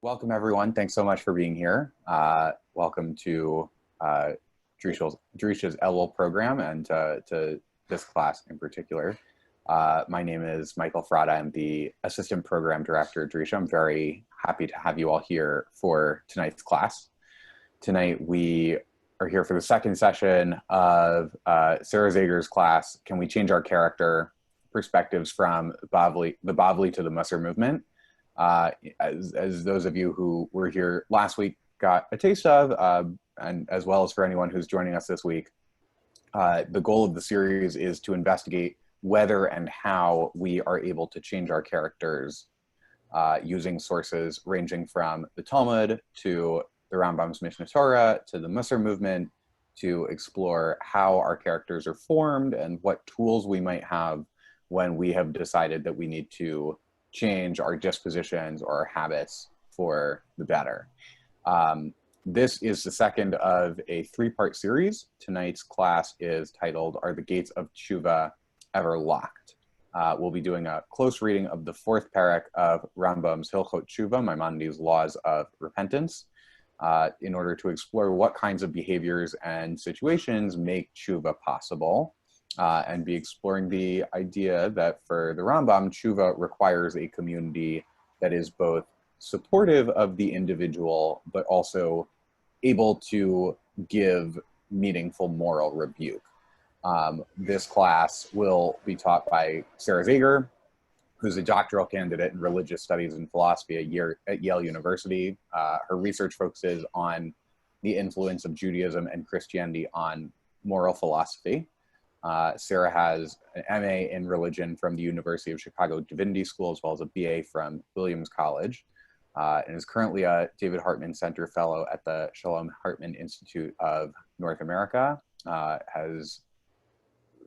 Welcome, everyone. Thanks so much for being here. Welcome to Drisha's Elul program and to this class in particular. My name is Michael Frada. I'm the Assistant Program Director at Drisha. I'm very happy to have you all here for tonight's class. Tonight, we are here for the second session of Sarah Zager's class, Can We Change Our Character? Perspectives from the Bavli to the Musar movement. As those of you who were here last week got a taste of, and as well as for anyone who's joining us this week, the goal of the series is to investigate whether and how we are able to change our characters using sources ranging from the Talmud to the Rambam's Mishneh Torah to the Musar movement, to explore how our characters are formed and what tools we might have when we have decided that we need to change our dispositions or our habits for the better. This is the second of a three-part series. Tonight's class is titled, Are the Gates of Chuba Ever Locked? We'll be doing a close reading of the fourth parak of Rambam's Hilkhot Chuva, Maimonides' Laws of Repentance, in order to explore what kinds of behaviors and situations make Chuva possible. And be exploring the idea that for the Rambam, Teshuvah requires a community that is both supportive of the individual, but also able to give meaningful moral rebuke. This class will be taught by Sarah Zager, who's a doctoral candidate in religious studies and philosophy at Yale University. Her research focuses on the influence of Judaism and Christianity on moral philosophy. Sarah has an MA in religion from the University of Chicago Divinity School, as well as a BA from Williams College, and is currently a David Hartman Center Fellow at the Shalom Hartman Institute of North America, has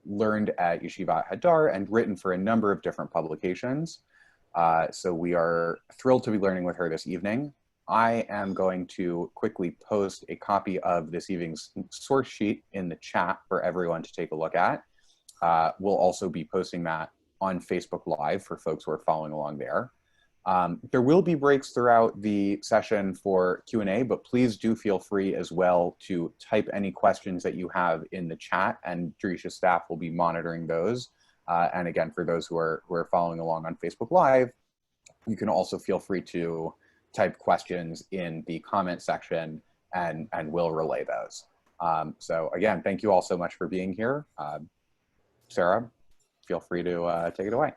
learned at Yeshiva Hadar and written for a number of different publications. So we are thrilled to be learning with her this evening. I am going to quickly post a copy of this evening's source sheet in the chat for everyone to take a look at. We'll also be posting that on Facebook Live for folks who are following along there. There will be breaks throughout the session for Q&A, but please do feel free as well to type any questions that you have in the chat, and Drisha staff will be monitoring those. And again, for those who are following along on Facebook Live, you can also feel free to type questions in the comment section and we'll relay those. So again, thank you all so much for being here. Sarah, feel free to take it away.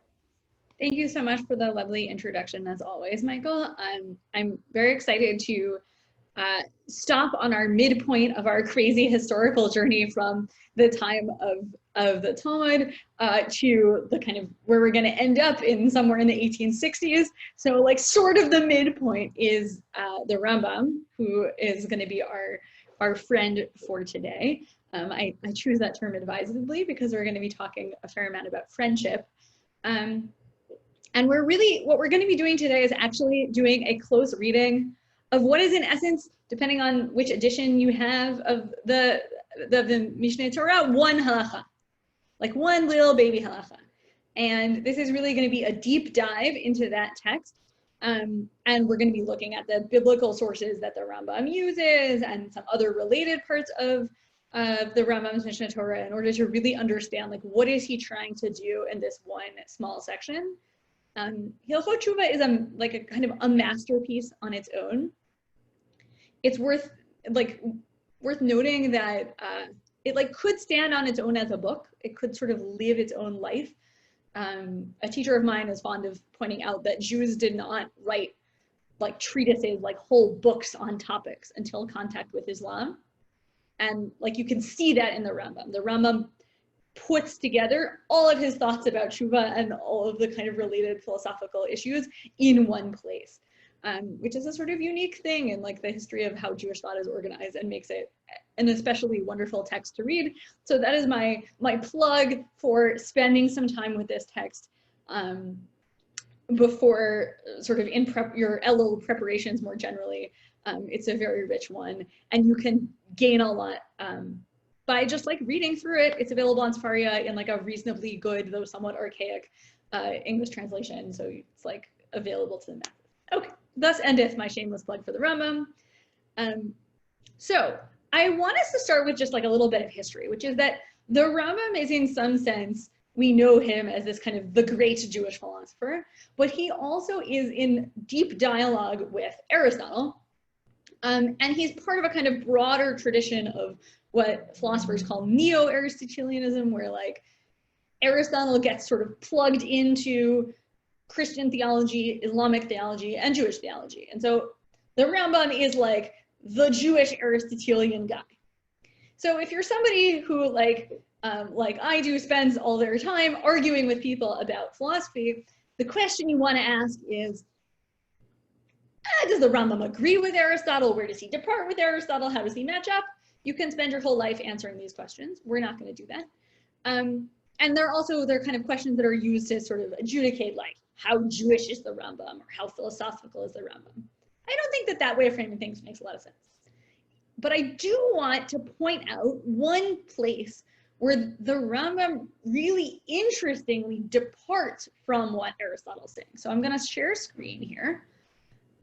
Thank you so much for the lovely introduction, as always, Michael. I'm very excited to stop on our midpoint of our crazy historical journey from the time of the Talmud to the kind of where we're going to end up in somewhere in the 1860s. So like sort of the midpoint is the Rambam, who is going to be our friend for today. I choose that term advisedly because we're going to be talking a fair amount about friendship. And what we're going to be doing today is actually doing a close reading of what is in essence, depending on which edition you have of the Mishneh Torah, one halacha, like one little baby halacha. And this is really going to be a deep dive into that text. And we're going to be looking at the biblical sources that the Rambam uses and some other related parts of the Rambam's Mishneh Torah in order to really understand like what is he trying to do in this one small section. Hilkhot Chuba is like a kind of a masterpiece on its own. It's worth noting that it like could stand on its own as a book. It could sort of live its own life. A teacher of mine is fond of pointing out that Jews did not write like treatises, like whole books on topics until contact with Islam. And like you can see that in the Rambam. The Rambam puts together all of his thoughts about Shubha and all of the kind of related philosophical issues in one place, which is a sort of unique thing in like the history of how Jewish thought is organized and makes it an especially wonderful text to read. So that is my plug for spending some time with this text before sort of in your Elul preparations more generally. It's a very rich one, and you can gain a lot by just like reading through it. It's available on Sefaria in like a reasonably good, though somewhat archaic English translation. So it's like available to the masses. Okay, thus endeth my shameless plug for the Rambam. So I want us to start with just like a little bit of history, which is that the Rambam is, in some sense, we know him as this kind of the great Jewish philosopher, but he also is in deep dialogue with Aristotle. And he's part of a kind of broader tradition of what philosophers call neo-Aristotelianism, where like Aristotle gets sort of plugged into Christian theology, Islamic theology, and Jewish theology. And so the Rambam is like the Jewish Aristotelian guy. So if you're somebody who like I do spends all their time arguing with people about philosophy, the question you want to ask is, does the Rambam agree with Aristotle? Where does he depart with Aristotle? How does he match up? You can spend your whole life answering these questions. We're not going to do that. And they're kind of questions that are used to sort of adjudicate like how Jewish is the Rambam or how philosophical is the Rambam. I don't think that way of framing things makes a lot of sense. But I do want to point out one place where the Rambam really interestingly departs from what Aristotle's saying. So I'm going to share a screen here.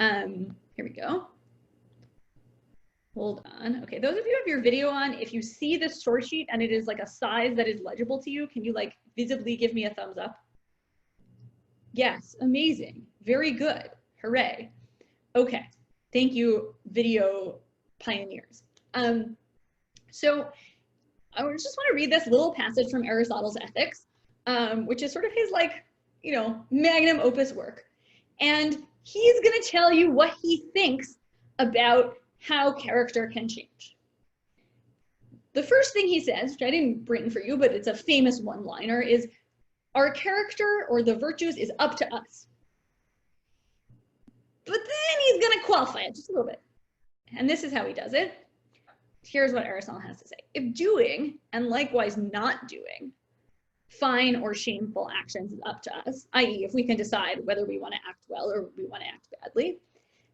Here we go. Hold on. Okay, those of you who have your video on, if you see the source sheet and it is like a size that is legible to you, can you like visibly give me a thumbs up? Yes, amazing. Very good. Hooray. Okay, thank you, video pioneers. So I just want to read this little passage from Aristotle's Ethics, which is sort of his like, magnum opus work. And he's going to tell you what he thinks about how character can change. The first thing he says, which I didn't bring for you, but it's a famous one-liner, is our character or the virtues is up to us. But then he's going to qualify it just a little bit. And this is how he does it. Here's what Aristotle has to say. If doing, and likewise not doing, fine or shameful actions is up to us, i.e. if we can decide whether we want to act well or we want to act badly,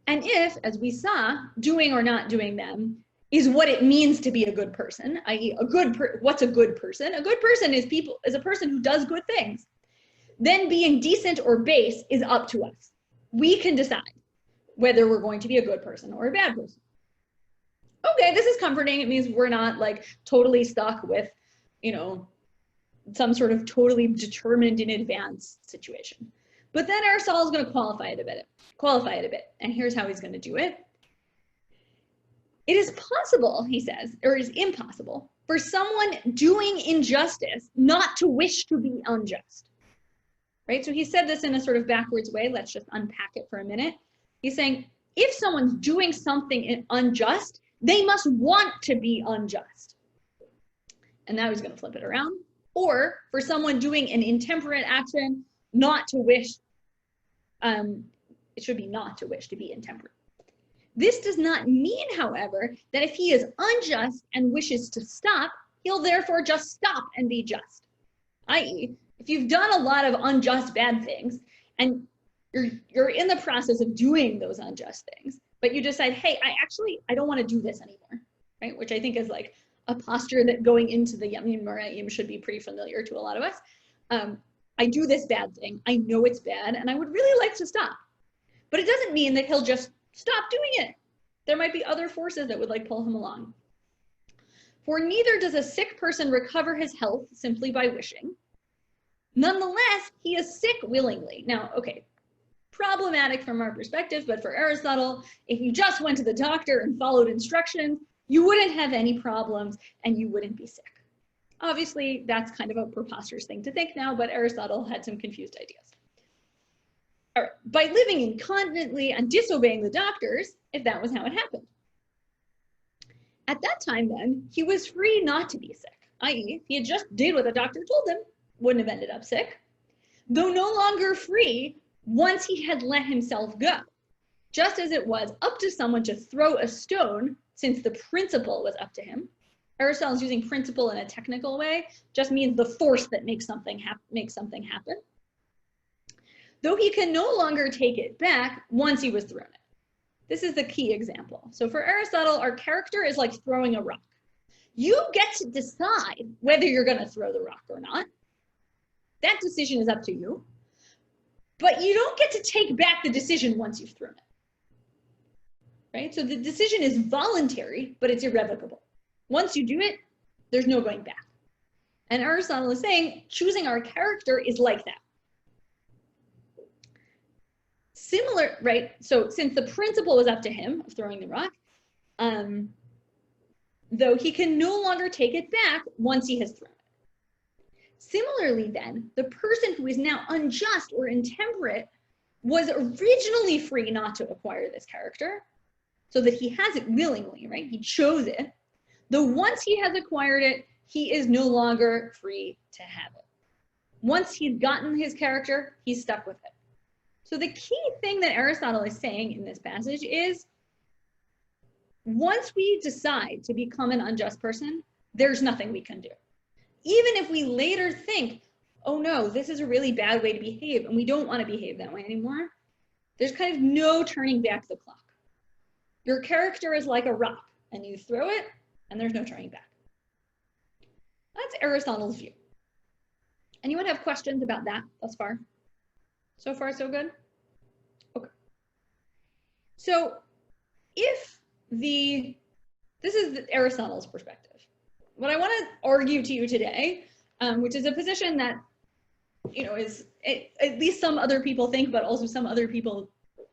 and if, as we saw, doing or not doing them is what it means to be a good person, i.e. what's a good person? A good person is a person who does good things. Then being decent or base is up to us. We can decide whether we're going to be a good person or a bad person. Okay, this is comforting. It means we're not like totally stuck with, some sort of totally determined in advance situation. But then Aristotle is going to qualify it a bit. And here's how he's going to do it. It is possible, he says, or it is impossible for someone doing injustice not to wish to be unjust. Right? So he said this in a sort of backwards way. Let's just unpack it for a minute. He's saying, if someone's doing something unjust, they must want to be unjust. And now he's going to flip it around. Or for someone doing an intemperate action, not to wish, it should be not to wish to be intemperate. This does not mean, however, that if he is unjust and wishes to stop, he'll therefore just stop and be just. I.e., if you've done a lot of unjust bad things and you're in the process of doing those unjust things, but you decide, hey, I don't want to do this anymore, right? Which I think is like a posture that going into the Yamim Marayim should be pretty familiar to a lot of us. I do this bad thing, I know it's bad, and I would really like to stop. But it doesn't mean that he'll just stop doing it. There might be other forces that would like pull him along. For neither does a sick person recover his health simply by wishing. Nonetheless, he is sick willingly. Now, okay, problematic from our perspective, but for Aristotle, if you just went to the doctor and followed instructions, you wouldn't have any problems and you wouldn't be sick. Obviously, that's kind of a preposterous thing to think now, but Aristotle had some confused ideas. All right, by living incontinently and disobeying the doctors, if that was how it happened. At that time then, he was free not to be sick, i.e. he had just did what the doctor told him, wouldn't have ended up sick, though no longer free once he had let himself go, just as it was up to someone to throw a stone, since the principle was up to him. Aristotle's using principle in a technical way, just means the force that makes something happen. Though he can no longer take it back once he was thrown it. This is the key example. So for Aristotle, our character is like throwing a rock. You get to decide whether you're going to throw the rock or not. That decision is up to you. But you don't get to take back the decision once you've thrown it. right? So the decision is voluntary, but it's irrevocable. Once you do it, there's no going back. And Aristotle is saying choosing our character is like that. Similar, right? So since the principle was up to him of throwing the rock, though he can no longer take it back once he has thrown it. Similarly then, the person who is now unjust or intemperate was originally free not to acquire this character, so that he has it willingly, right? He chose it. Though once he has acquired it, he is no longer free to have it. Once he's gotten his character, he's stuck with it. So the key thing that Aristotle is saying in this passage is, once we decide to become an unjust person, there's nothing we can do. Even if we later think, oh no, this is a really bad way to behave, and we don't want to behave that way anymore, there's kind of no turning back the clock. Your character is like a rock, and you throw it, and there's no turning back. That's Aristotle's view. Anyone have questions about that thus far? So far, so good? Okay. So if this is Aristotle's perspective. What I want to argue to you today, which is a position that, is at least some other people think, but also some other people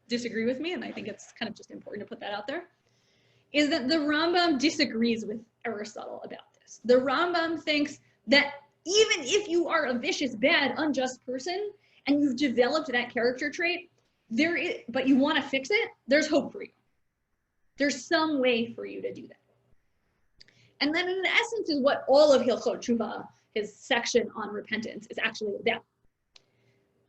disagree with me, and I think it's kind of just important to put that out there, is that the Rambam disagrees with Aristotle about this. The Rambam thinks that even if you are a vicious, bad, unjust person, and you've developed that character trait, but you want to fix it, there's hope for you. There's some way for you to do that. And then in essence is what all of Hilkhot Chuba, his section on repentance, is actually about.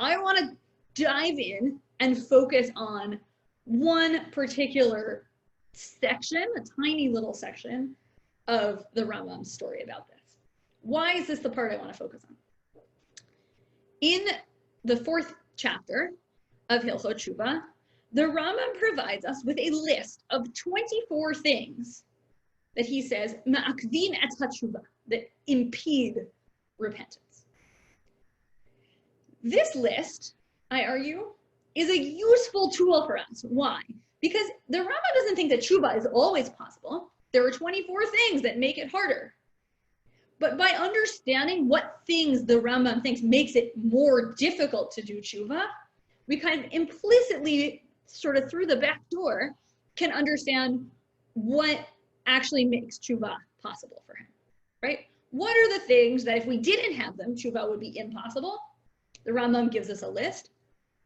I want to dive in and focus on one particular section, a tiny little section of the Rambam's story about this. Why is this the part I want to focus on? In the 4th chapter of Hilkhot Chuba, the Rambam provides us with a list of 24 things that he says, ma'akvin et Teshuvah, that impede repentance. This list, I argue, is a useful tool for us. Why? Because the Rambam doesn't think that Chuba is always possible. There are 24 things that make it harder. But by understanding what things the Rambam thinks makes it more difficult to do Chuva, we kind of implicitly, sort of through the back door, can understand what actually makes Chuva possible for him, right? What are the things that if we didn't have them, Chuva would be impossible? The Rambam gives us a list,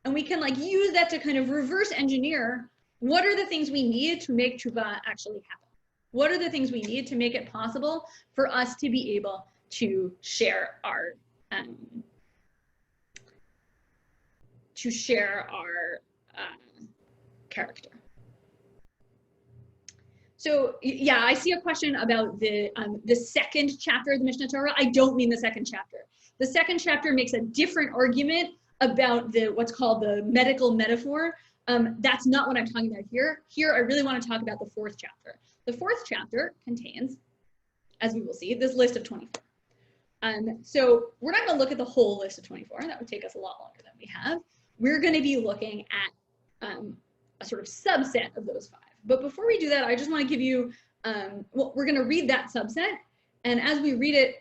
and we can use that to kind of reverse engineer what are the things we need to make Chuva actually happen? What are the things we need to make it possible for us to be able to share our character? So yeah, I see a question about the 2nd chapter of the Mishneh Torah. I don't mean the 2nd chapter. The 2nd chapter makes a different argument about what's called the medical metaphor. That's not what I'm talking about here. Here, I really want to talk about the 4th chapter. The 4th chapter contains, as we will see, this list of 24. So we're not going to look at the whole list of 24. That would take us a lot longer than we have. We're going to be looking at a sort of subset of those 5. But before we do that, I just want to give you, we're going to read that subset. And as we read it,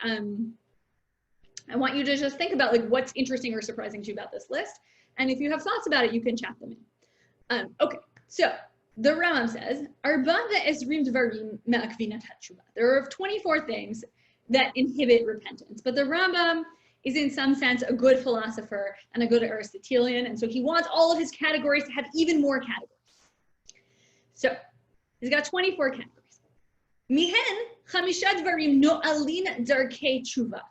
I want you to just think about what's interesting or surprising to you about this list. And if you have thoughts about it, you can chat them in. Okay, so the Rambam says, there are 24 things that inhibit repentance. But the Rambam is in some sense a good philosopher and a good Aristotelian. And so he wants all of his categories to have even more categories. So he's got 24 categories. Mihen chamisha dvarim no'alin darkei Chuva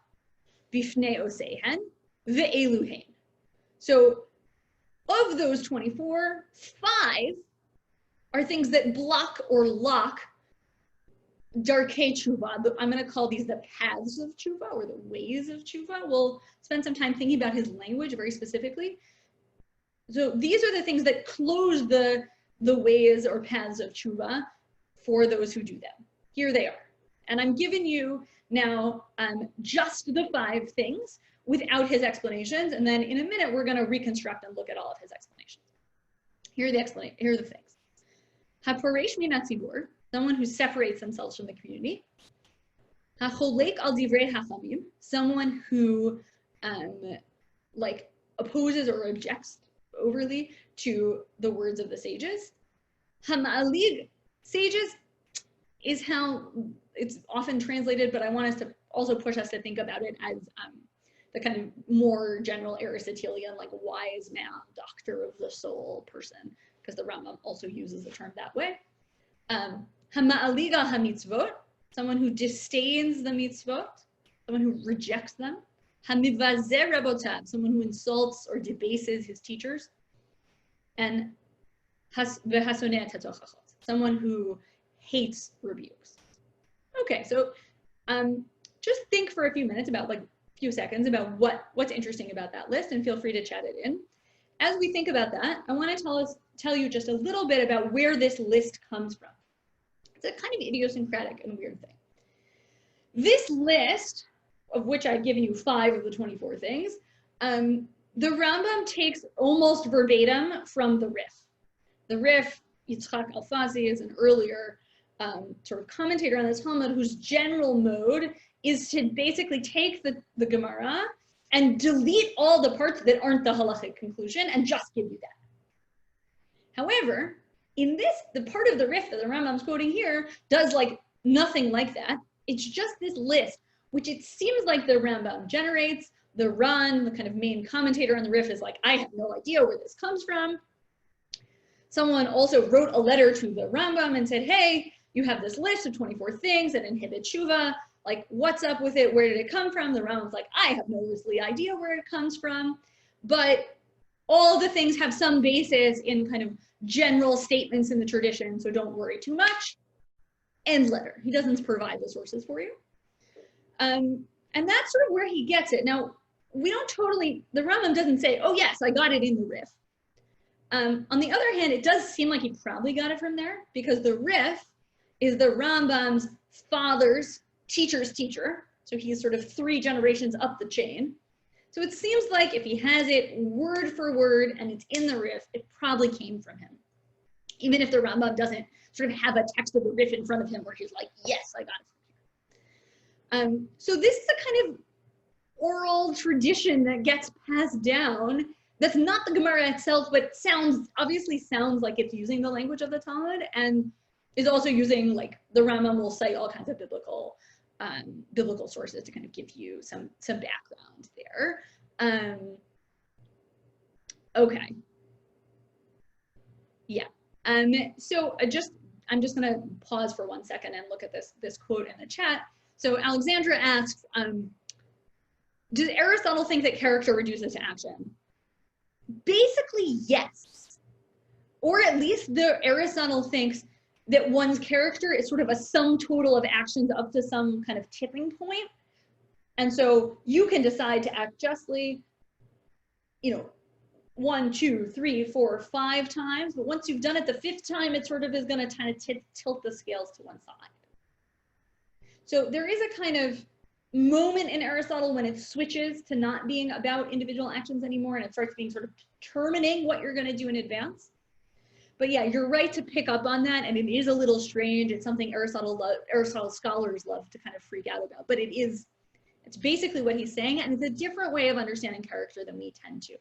bifnei oseihen ve'eluhen. So of those 24, 5 are things that block or lock Darkheid Chuba. I'm going to call these the paths of Chuba or the ways of Chuba. We'll spend some time thinking about his language very specifically. So these are the things that close the ways or paths of Chuba for those who do them. Here they are. And I'm giving you now just the 5 things without his explanations. And then in a minute, we're going to reconstruct and look at all of his explanations. Here are the things. Haporesh min hatzibur, someone who separates themselves from the community. Hacholek al divrei hachamim, someone who like opposes or objects overly to the words of the sages. Hama'alig, sages is how it's often translated, but I want us to also push us to think about it as the kind of more general Aristotelian, like wise man, doctor of the soul person, because the Rambam also uses the term that way. Hama'aliga hamitzvot, someone who disdains the mitzvot, someone who rejects them. Hamivazer rabotav, someone who insults or debases his teachers. And v'hasoneh tetochachot, someone who hates rebukes. Okay, so just think for a few minutes about few seconds about what's interesting about that list, and feel free to chat it in. As we think about that, I want to tell you just a little bit about where this list comes from. It's a kind of idiosyncratic and weird thing. This list, of which I've given you 5 of the 24 things, the Rambam takes almost verbatim from the Rif. The Rif, Yitzchak Alfazi, is an earlier sort of commentator on the Talmud whose general mode is to basically take the Gemara and delete all the parts that aren't the halachic conclusion and just give you that. However, in this, the part of the Rif that the Rambam's quoting here does nothing like that. It's just this list, which it seems like the Rambam generates. The Ran, the kind of main commentator on the Rif, is like, I have no idea where this comes from. Someone also wrote a letter to the Rambam and said, hey, you have this list of 24 things that inhibit Chuva. Like, what's up with it? Where did it come from? The Rambam's like, I have no earthly idea where it comes from. But all the things have some basis in kind of general statements in the tradition, so don't worry too much. End letter. He doesn't provide the sources for you. And that's sort of where he gets it. Now, we don't totally, the Rambam doesn't say, oh yes, I got it in the Rif. On the other hand, it does seem like he probably got it from there, because the Rif is the Rambam's father's teacher's teacher. So he's sort of 3 generations up the chain. So it seems like if he has it word for word and it's in the Rif, it probably came from him. Even if the Rambam doesn't sort of have a text of the Rif in front of him where he's like, yes, I got it from here. So this is a kind of oral tradition that gets passed down. That's not the Gemara itself, but obviously sounds like it's using the language of the Talmud, and is also using, the Rambam will cite all kinds of biblical sources to kind of give you some background there. Okay. Yeah. So I'm just gonna pause for 1 second and look at this quote in the chat. So Alexandra asks, does Aristotle think that character reduces to action? Basically, yes. Or at least Aristotle thinks that one's character is sort of a sum total of actions up to some kind of tipping point. And so you can decide to act justly, 1, 2, 3, 4, 5 times. But once you've done it the 5th time, it sort of is going to kind of tilt the scales to one side. So there is a kind of moment in Aristotle when it switches to not being about individual actions anymore, and it starts being sort of determining what you're going to do in advance. But yeah, you're right to pick up on that, and it is a little strange. It's something Aristotle scholars love to kind of freak out about, but it's basically what he's saying, and it's a different way of understanding character than we tend to,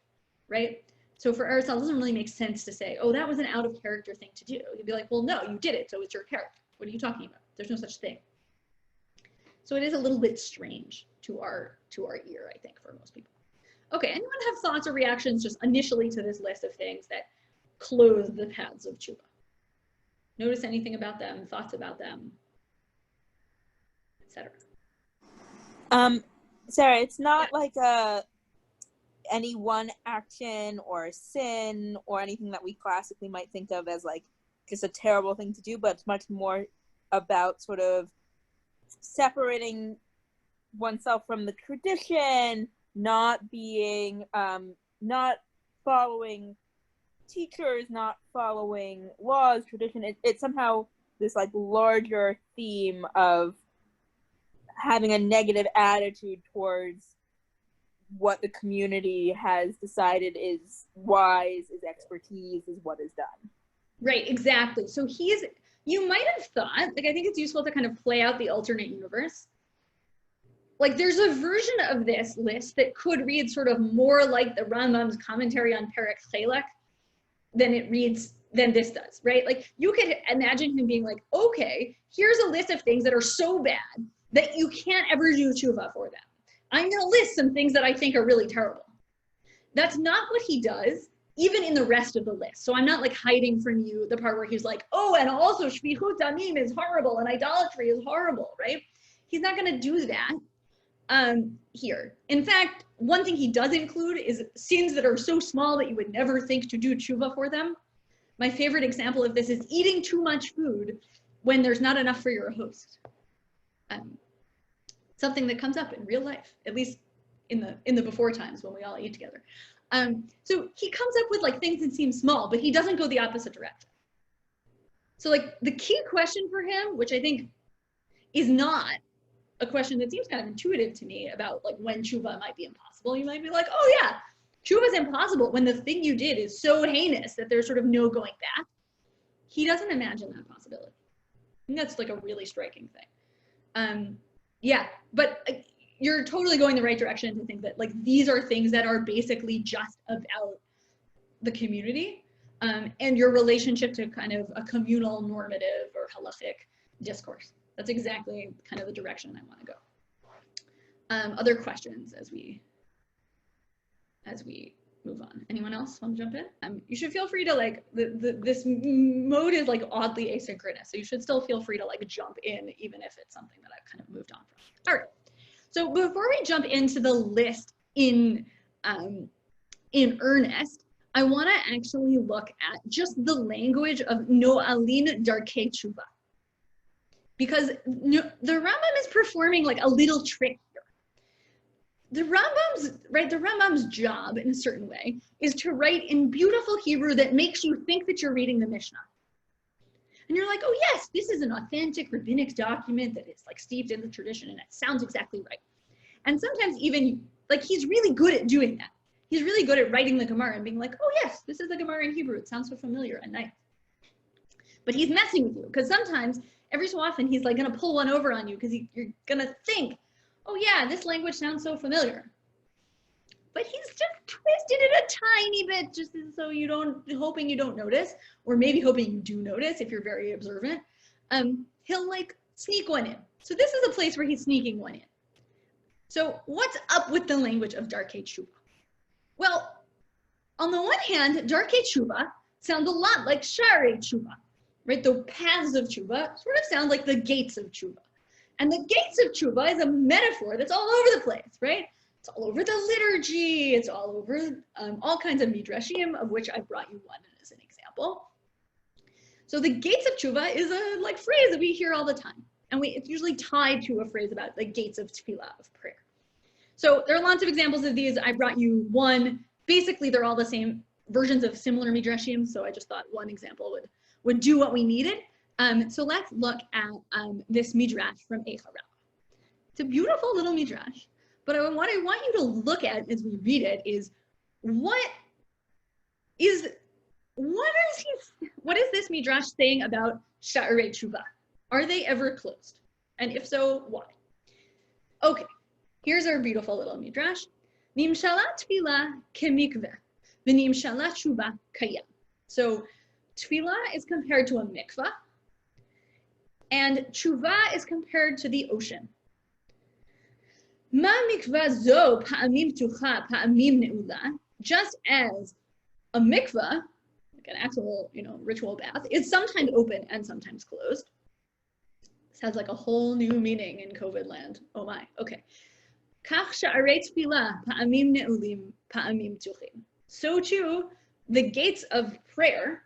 right? So for Aristotle, it doesn't really make sense to say, oh, that was an out of character thing to do. You'd be like, well, no, you did it, so it's your character. What are you talking about? There's no such thing. So it is a little bit strange to our ear, I think, for most people. Okay, anyone have thoughts or reactions just initially to this list of things that close the paths of Chuba? Notice anything about them, thoughts about them, etc. Sarah, it's not like any one action or sin or anything that we classically might think of as just a terrible thing to do, but it's much more about sort of separating oneself from the tradition, not being, not following teachers, not following laws, tradition. It's somehow this larger theme of having a negative attitude towards what the community has decided is wise, is expertise, is what is done. Right, exactly. So you might have thought, like, I think it's useful to kind of play out the alternate universe. Like, there's a version of this list that could read sort of more like the Rambam's commentary on Perek Chelek than this does, right? Like, you could imagine him being like, okay, here's a list of things that are so bad that you can't ever do Teshuvah for them. I'm gonna list some things that I think are really terrible. That's not what he does, even in the rest of the list. So I'm not like hiding from you the part where he's like, oh, and also shvichut damim is horrible and idolatry is horrible, right? He's not gonna do that here. In fact, one thing he does include is sins that are so small that you would never think to do tshuva for them. My favorite example of this is eating too much food when there's not enough for your host. Something that comes up in real life, at least in the before times when we all eat together. So he comes up with like things that seem small, but he doesn't go the opposite direction. So like the key question for him, which I think is not a question that seems kind of intuitive to me about like when Chuva might be impossible. You might be like, oh yeah, Chuva is impossible when the thing you did is so heinous that there's sort of no going back. He doesn't imagine that possibility. And that's like a really striking thing. Yeah, but you're totally going the right direction to think that like these are things that are basically just about the community and your relationship to kind of a communal normative or halachic discourse. That's exactly kind of the direction I want to go. Other questions as we move on. Anyone else want to jump in? You should feel free to like, this mode is like oddly asynchronous, so you should still feel free to like jump in even if it's something that I've kind of moved on from. All right, so before we jump into the list in earnest, I want to actually look at just the language of No'alin Darkheid Chuba. Because the Rambam is performing like a little trick here. The Rambam's job in a certain way is to write in beautiful Hebrew that makes you think that you're reading the Mishnah. And you're like, oh yes, this is an authentic rabbinic document that is like steeped in the tradition and it sounds exactly right. And sometimes even like he's really good at doing that. He's really good at writing the Gemara and being like, oh yes, this is the Gemara in Hebrew. It sounds so familiar and nice. But he's messing with you because sometimes every so often he's like gonna pull one over on you because you're gonna think, oh yeah, this language sounds so familiar. But he's just twisted it a tiny bit just so hoping you don't notice, or maybe hoping you do notice if you're very observant. He'll like sneak one in. So this is a place where he's sneaking one in. So what's up with the language of Darkheid Chuba? Well, on the one hand, Darkheid Chuba sounds a lot like Sharei Chuba. Right, the paths of Chuba sort of sound like the gates of Chuba. And the gates of Chuba is a metaphor that's all over the place, right? It's all over the liturgy, it's all over all kinds of midrashim, of which I brought you one as an example. So the gates of Chuba is a like phrase that we hear all the time. And it's usually tied to a phrase about the gates of tefillah, of prayer. So there are lots of examples of these. I brought you one. Basically, they're all the same versions of similar midrashim, so I just thought one example would do what we needed. So let's look at this midrash from Eicha Rabbah. It's a beautiful little midrash, but what I want you to look at as we read it is what is this midrash saying about Sha'arei Chuba? Are they ever closed? And if so, why? Okay, here's our beautiful little midrash. Nimshala tefillah kemikveh, v'nimshala Chuba kayam. So tefillah is compared to a mikvah, and Teshuvah is compared to the ocean. Ma mikvah zo pa'amim tucha pa'amim ne'ula, just as a mikvah, like an actual, ritual bath, is sometimes open and sometimes closed. This has like a whole new meaning in COVID land. Oh my, okay. Kach sha'arei tefillah pa'amim ne'ulim pa'amim tuchim. So too, the gates of prayer,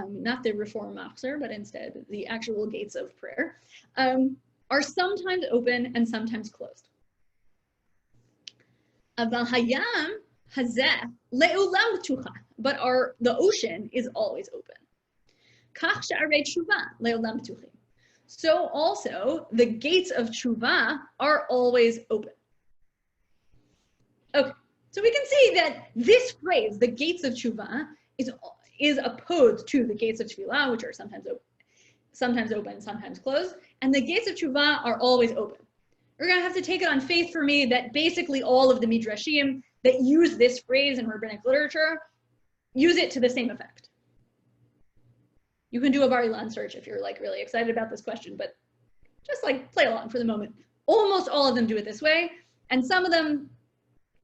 not the Reform Musar, but instead the actual gates of prayer, are sometimes open and sometimes closed. Aval hayam hazeh le'ulam tucha, but the ocean is always open. Kach sha'arei Chuva le'ulam tuchim. So also the gates of Chuva are always open. Okay, so we can see that this phrase, the gates of Chuva, is opposed to the gates of Tefillah, which are sometimes open, sometimes closed, and the gates of Chuva are always open. You're gonna have to take it on faith for me that basically all of the midrashim that use this phrase in rabbinic literature use it to the same effect. You can do a Bar Ilan search if you're like really excited about this question, but just like play along for the moment. Almost all of them do it this way, and some of them,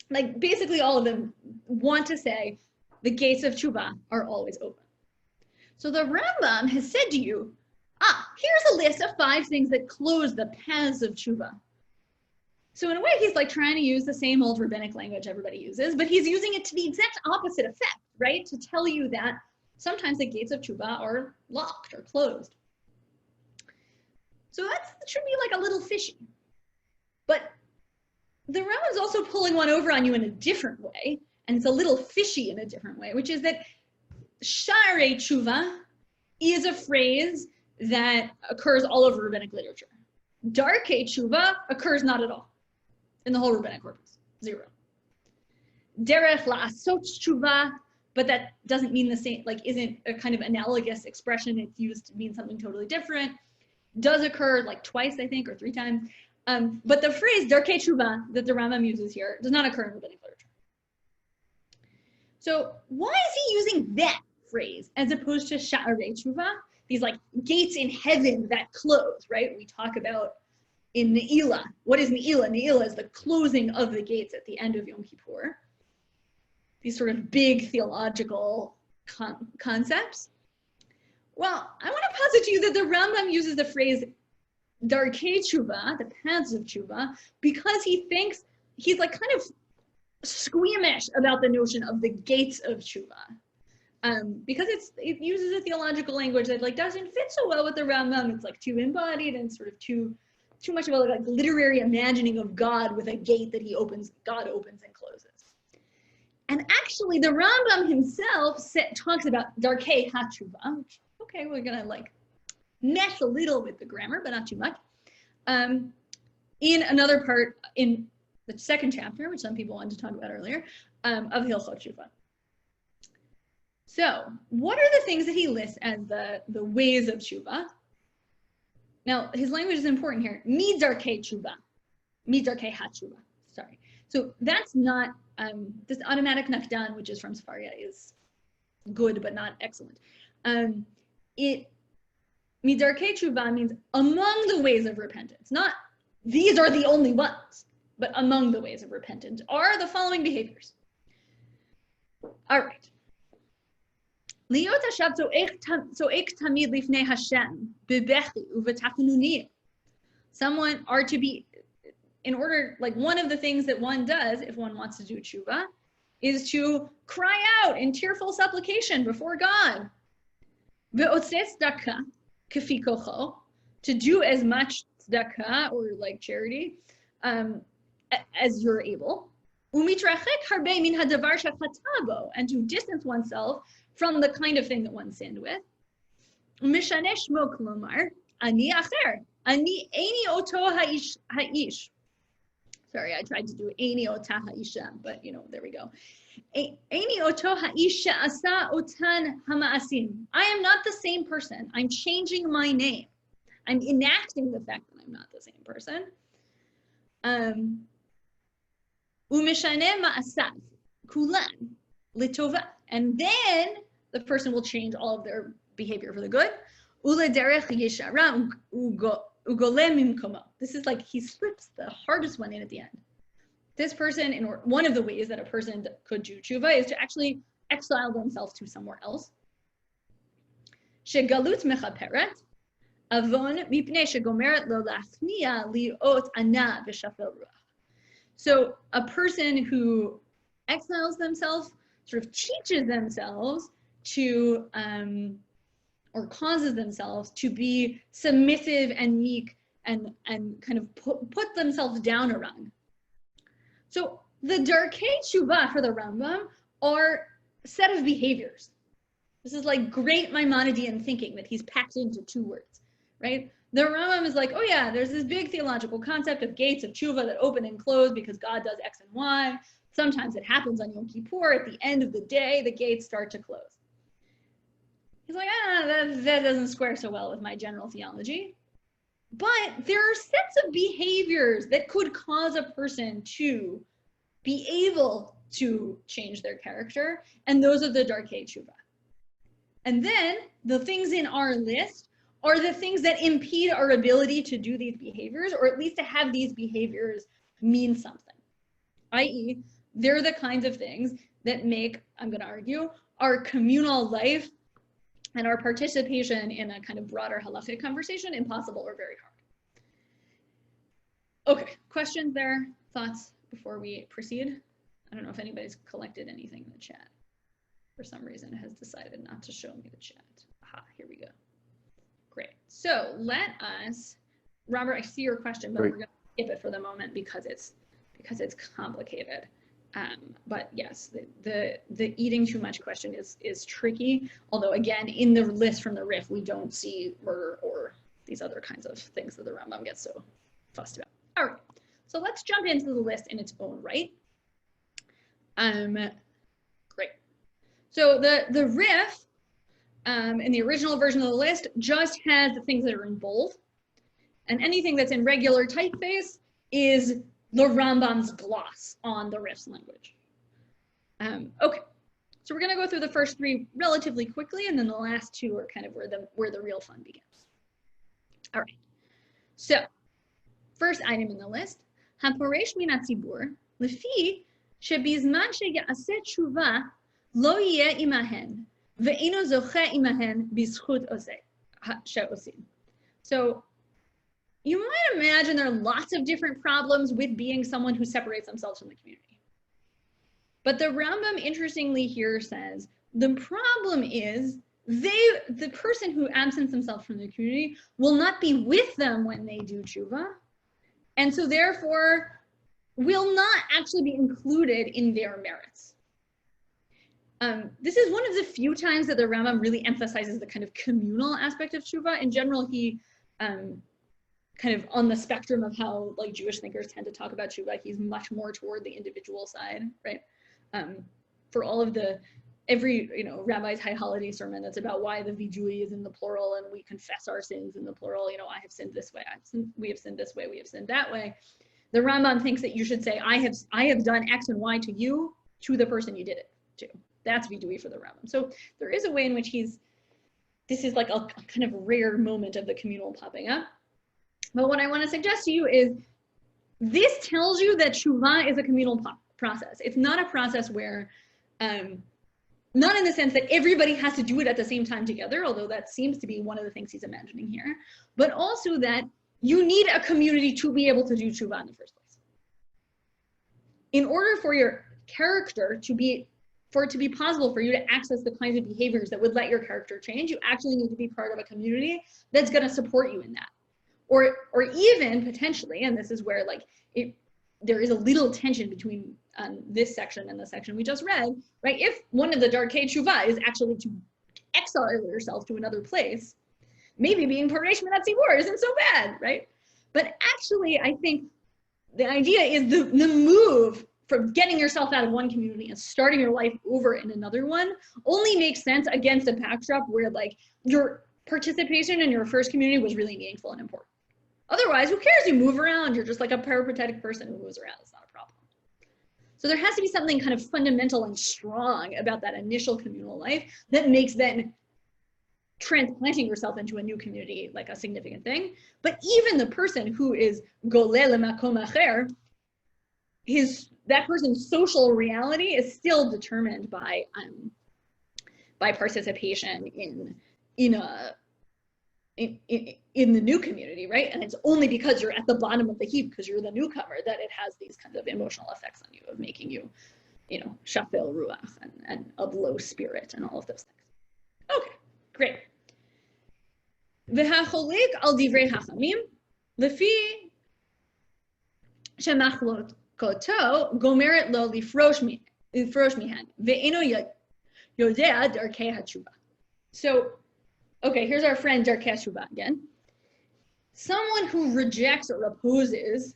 like basically all of them, want to say the gates of Chuba are always open. So the Rambam has said to you, here's a list of 5 things that close the paths of Chuba. So in a way, he's like trying to use the same old rabbinic language everybody uses, but he's using it to the exact opposite effect, right? To tell you that sometimes the gates of Chuba are locked or closed. So that should be like a little fishy. But the Rambam's also pulling one over on you in a different way, and it's a little fishy in a different way, which is that Sha'arei Chuva is a phrase that occurs all over rabbinic literature. Darkheid Chuva occurs not at all in the whole rabbinic corpus, 0. Derech la'asot Chuva, but that doesn't mean the same, like isn't a kind of analogous expression. It's used to mean something totally different. Does occur like twice, I think, or 3 times. But the phrase Darkheid Chuva that the Rambam uses here does not occur in rabbinic literature. So why is he using that phrase as opposed to Sha'arei Chuva? These like gates in heaven that close, right? We talk about in Ne'ilah. What is Ne'ilah? Ne'ilah is the closing of the gates at the end of Yom Kippur. These sort of big theological concepts. Well, I want to posit to you that the Rambam uses the phrase Darkheid Chuba, the paths of Chuba, because he thinks he's like kind of squeamish about the notion of the gates of Chuba. Because it uses a theological language that like doesn't fit so well with the Rambam. It's like too embodied and sort of too much of a like literary imagining of God with a gate that God opens and closes. And actually, the Rambam himself talks about Darkheid HaTshuva, which, okay, we're gonna like mesh a little with the grammar, but not too much. In another part, in the 2nd chapter, which some people wanted to talk about earlier, of Hilkhot Chuva. So, what are the things that he lists as the ways of Chuva? Now, his language is important here. Mi Darkheid Chuva, Mi Darkheid HaTshuva. Sorry. So that's not this automatic nakdan, which is from Sefaria, is good but not excellent. Mi Darkheid Chuva means among the ways of repentance, not these are the only ones, but among the ways of repentance are the following behaviors. All right. Liot hashav zo'ek tamid lifnei Hashem bebechi uvetachanuniyim. Someone are to be, in order, like one of the things that one does if one wants to do tshuva is to cry out in tearful supplication before God. Ve'otzeh tzedakah kefi kocho, to do as much tzedakah or like charity as you're able. Umitrachek harbe min hadavar shechatah bo, and to distance oneself from the kind of thing that one sinned with. Umishaneh shmo klomar ani acher, ani eini oto ha'ish. Sorry, I tried to do eini ota ha'isha, but there we go. Eini oto ha'isha asa otan hama'asim. I am not the same person. I'm changing my name. I'm enacting the fact that I'm not the same person. Umishaneh ma'asav kulan litova, and then the person will change all of their behavior for the good. Ule derech yeshara ugolem mimkomo. This is like he slips the hardest one in at the end. This person, one of the ways that a person could do tshuva is to actually exile themselves to somewhere else. Shegalut mechaperet avon mipnei shegomeret lo lachnia liot ana v'shafel ruach. So a person who exiles themselves sort of teaches themselves to, or causes themselves to be submissive and meek and kind of put themselves down a rung. So the Darkheid Chuba for the Rambam are a set of behaviors. This is like great Maimonidean thinking that he's packed into 2 words, right? The Rambam is like, oh yeah, there's this big theological concept of gates of Chuva that open and close because God does X and Y. Sometimes it happens on Yom Kippur. At the end of the day, the gates start to close. He's like, that doesn't square so well with my general theology. But there are sets of behaviors that could cause a person to be able to change their character, and those are the Darkheid Chuba. And then the things in our list are the things that impede our ability to do these behaviors, or at least to have these behaviors mean something. I.e., they're the kinds of things that make, I'm going to argue, our communal life and our participation in a kind of broader halachic conversation impossible or very hard. Okay, questions there, thoughts before we proceed? I don't know if anybody's collected anything in the chat. For some reason, it has decided not to show me the chat. Aha, here we go. Great. So let us, Robert, I see your question, but we're going to skip it for the moment because it's complicated. But yes, the eating too much question is tricky. Although again, in the list from the Rif, we don't see murder or these other kinds of things that the Rambam gets so fussed about. All right, so let's jump into the list in its own right. Great. So the Rif in the original version of the list just has the things that are in bold, and anything that's in regular typeface is the Rambam's gloss on the Rif's language. Okay, so we're going to go through the first three relatively quickly, and then the last two are kind of where the real fun begins. All right, so first item in the list, Haporesh min hatzibur lefi shebizman sheyaseh Teshuvah lo yeh imahen ve'eno zoche imahen bizchut she'osim. So you might imagine there are lots of different problems with being someone who separates themselves from the community. But the Rambam interestingly here says the problem is the person who absents themselves from the community will not be with them when they do Chuva, and so therefore will not actually be included in their merits. This is one of the few times that the Rambam really emphasizes the kind of communal aspect of Chuva. In general, he kind of on the spectrum of how like Jewish thinkers tend to talk about Chuva, he's much more toward the individual side, right? For all of every rabbi's high holiday sermon that's about why the vidui is in the plural and we confess our sins in the plural. I have sinned this way, we have sinned this way, we have sinned that way. The Rambam thinks that you should say, I have done X and Y to you, to the person you did it to. That's vidui for the Rambam. So there is a way in which this is like a kind of rare moment of the communal popping up. But what I want to suggest to you is this tells you that Shuvah is a communal process. It's not a process where, not in the sense that everybody has to do it at the same time together, although that seems to be one of the things he's imagining here, but also that you need a community to be able to do Shuvah in the first place. In order for your character for it to be possible for you to access the kinds of behaviors that would let your character change, you actually need to be part of a community that's going to support you in that. Or even potentially, and this is where there is a little tension between this section and the section we just read, right? If one of the Darkheid Chuba is actually to exile yourself to another place, maybe being Paresh min hatzibur isn't so bad, right? But actually, I think the idea is the move from getting yourself out of one community and starting your life over in another one only makes sense against a backdrop where your participation in your first community was really meaningful and important. Otherwise, who cares? You move around. You're just like a peripatetic person who moves around. It's not a problem. So there has to be something kind of fundamental and strong about that initial communal life that makes then transplanting yourself into a new community like a significant thing. But even the person who is goleh lemakom acher, that person's social reality is still determined by participation in the new community, right? And it's only because you're at the bottom of the heap, because you're the newcomer, that it has these kinds of emotional effects on you of making you, shafel ruach and of low spirit and all of those things. Okay, great. V'hacholik al divrei hachamim lefi shemachlokoto gomeret lo lifrosh mihan ve'eno yodea darkei hatshuva. So, okay, here's our friend Darkheid Chuba again. Someone who rejects or opposes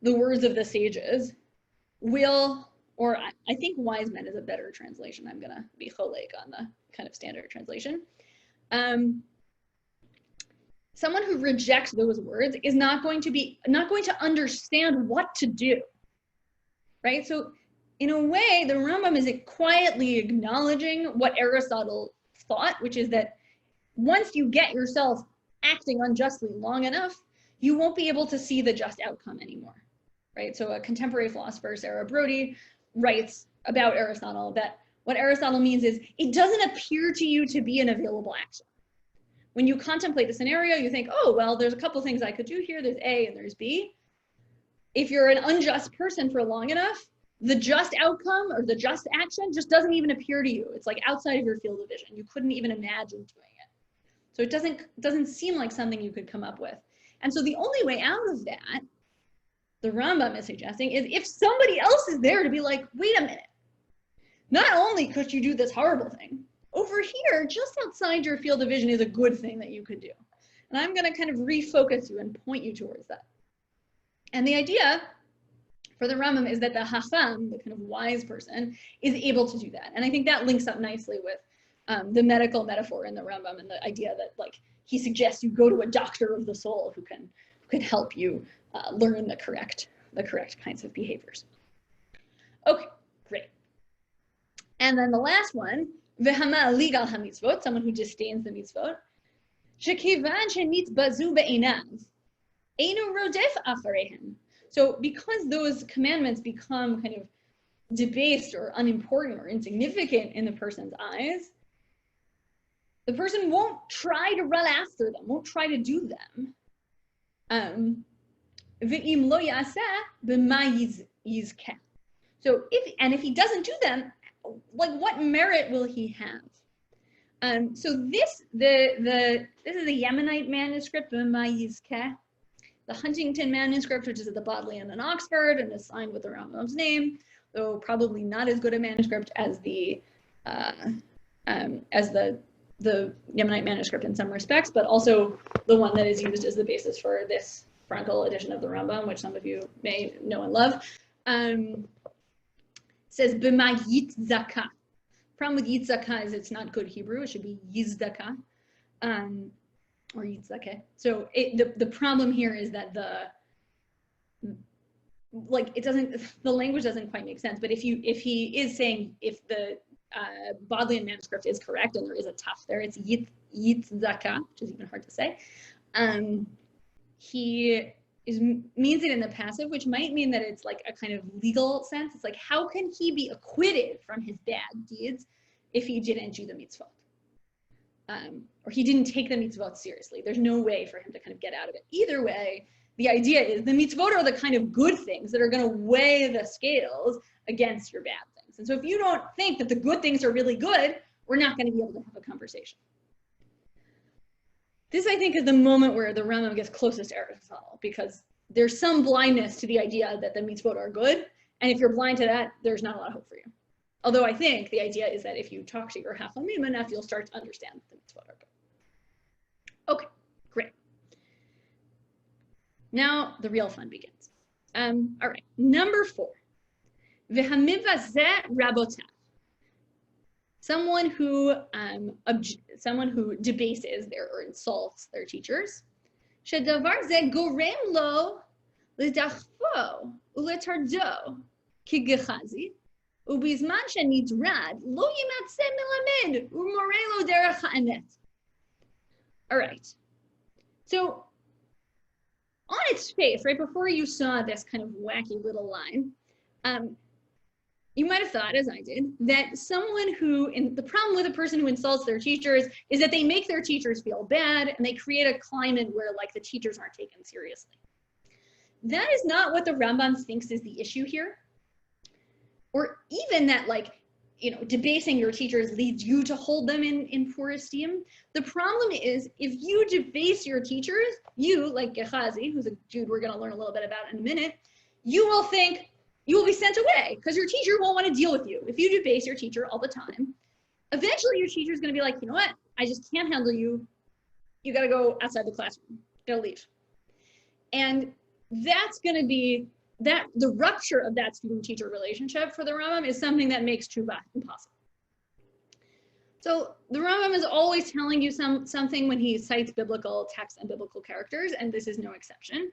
the words of the sages will, or I think wise men is a better translation. I'm going to be cholek on the kind of standard translation. Someone who rejects those words is not going to understand what to do, right? So in a way, the Rambam is quietly acknowledging what Aristotle thought, which is that once you get yourself acting unjustly long enough, you won't be able to see the just outcome anymore, right? So a contemporary philosopher, Sarah Brody, writes about Aristotle that what Aristotle means is it doesn't appear to you to be an available action. When you contemplate a scenario, you think, oh, well, there's a couple things I could do here. There's A and there's B. If you're an unjust person for long enough, the just outcome or the just action just doesn't even appear to you. It's like outside of your field of vision. You couldn't even imagine doing it. So it doesn't seem like something you could come up with. And so the only way out of that, the Rambam is suggesting, is if somebody else is there to be like, wait a minute, not only could you do this horrible thing, over here, just outside your field of vision is a good thing that you could do. And I'm going to kind of refocus you and point you towards that. And the idea for the Rambam is that the Hacham, the kind of wise person, is able to do that. And I think that links up nicely with the medical metaphor in the Rambam and the idea that like he suggests you go to a doctor of the soul who can help you learn the correct kinds of behaviors. Okay, great. And then the last one, v'hama ligal hamitzvot, someone who disdains the mitzvot. Shekivan shenitzbazu be'einav, einu rodef acharehem. So because those commandments become kind of debased or unimportant or insignificant in the person's eyes, the person won't try to run after them, won't try to do them. V'im lo yaseh b'ma yizkeh. So if he doesn't do them, like what merit will he have? So this is the Yemenite manuscript, b'ma yizkeh. The Huntington manuscript, which is at the Bavli and in Oxford and is signed with the Rambam's name, though probably not as good a manuscript as the Yemenite manuscript in some respects, but also the one that is used as the basis for this Frankel edition of the Rambam, which some of you may know and love. Says b'ma yitzaka. Problem with yitzaka is it's not good Hebrew. It should be yizdaka. Or yitzake. So the problem here is that the language doesn't quite make sense. But if he is saying if the Bodleian manuscript is correct and there is a taf there, it's yitzaka, which is even hard to say. He means it in the passive, which might mean that it's like a kind of legal sense. It's like, how can he be acquitted from his bad deeds if he didn't do the mitzvot? Or he didn't take the mitzvot seriously. There's no way for him to kind of get out of it. Either way, the idea is the mitzvot are the kind of good things that are going to weigh the scales against your bad things. And so if you don't think that the good things are really good, we're not going to be able to have a conversation. This, I think, is the moment where the Rambam gets closest to Aristotle, because there's some blindness to the idea that the mitzvot are good. And if you're blind to that, there's not a lot of hope for you. Although I think the idea is that if you talk to your Hachamim enough, you'll start to understand that the mitzvot are good. Okay, great. Now the real fun begins. All right, number 4. V'hamivazeh rabotav. Someone who debases or insults their teachers. Shedavar zeh gorem lo l'dachfo u'letardo kigechazi. Ubizman shenidrad lo yimatzeh melamed u'moreh lo derech ha'emet. All right. So on its face, right before you saw this kind of wacky little line, you might have thought, as I did, that someone the problem with a person who insults their teachers is that they make their teachers feel bad and they create a climate where like the teachers aren't taken seriously. That is not what the Rambam thinks is the issue here. Or even that debasing your teachers leads you to hold them in poor esteem. The problem is if you debase your teachers, you, like Gehazi, who's a dude we're gonna learn a little bit about in a minute, you will think, you will be sent away because your teacher won't want to deal with you. If you debase your teacher all the time, eventually your teacher is going to be like, you know what? I just can't handle you. You got to go outside the classroom. You got to leave. And that's going to be the rupture of that student-teacher relationship for the Rambam is something that makes Chuva impossible. So the Rambam is always telling you something when he cites biblical texts and biblical characters, and this is no exception.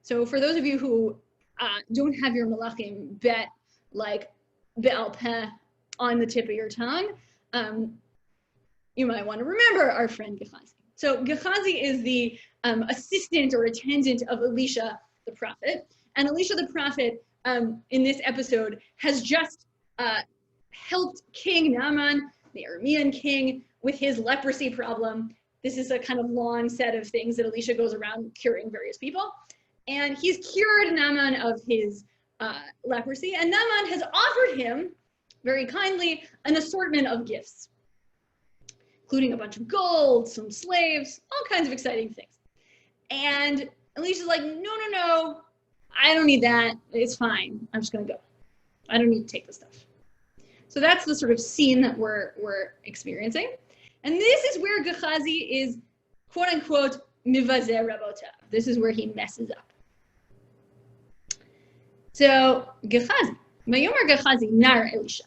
So for those of you who don't have your Malachim bet like Be'al Peh on the tip of your tongue, you might want to remember our friend Gehazi. So Gehazi is the assistant or attendant of Elisha the prophet, and Elisha the prophet in this episode has just helped King Naaman, the Aramean king, with his leprosy problem. This is a kind of long set of things that Elisha goes around curing various people. And he's cured Naaman of his leprosy, and Naaman has offered him, very kindly, an assortment of gifts, including a bunch of gold, some slaves, all kinds of exciting things. And Elisha's like, no, I don't need that. It's fine. I'm just going to go. I don't need to take the stuff. So that's the sort of scene that we're experiencing. And this is where Gehazi is, quote unquote, mivazeh rabotav. This is where he messes up. So Gehazi, Vayomer Gehazi nar Elisha.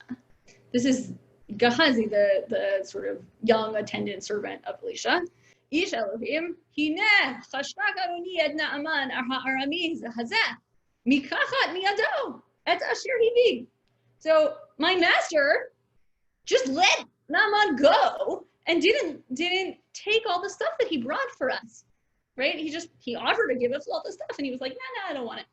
This is Gehazi, the sort of young attendant servant of Elisha. Ish Elohim, hineh chashrak aroni et Naaman ha'arami zehazeh mikachat miyado et asher hivi. So my master just let Naaman go and didn't take all the stuff that he brought for us, right? He offered to give us all the stuff, and he was like, no, I don't want it.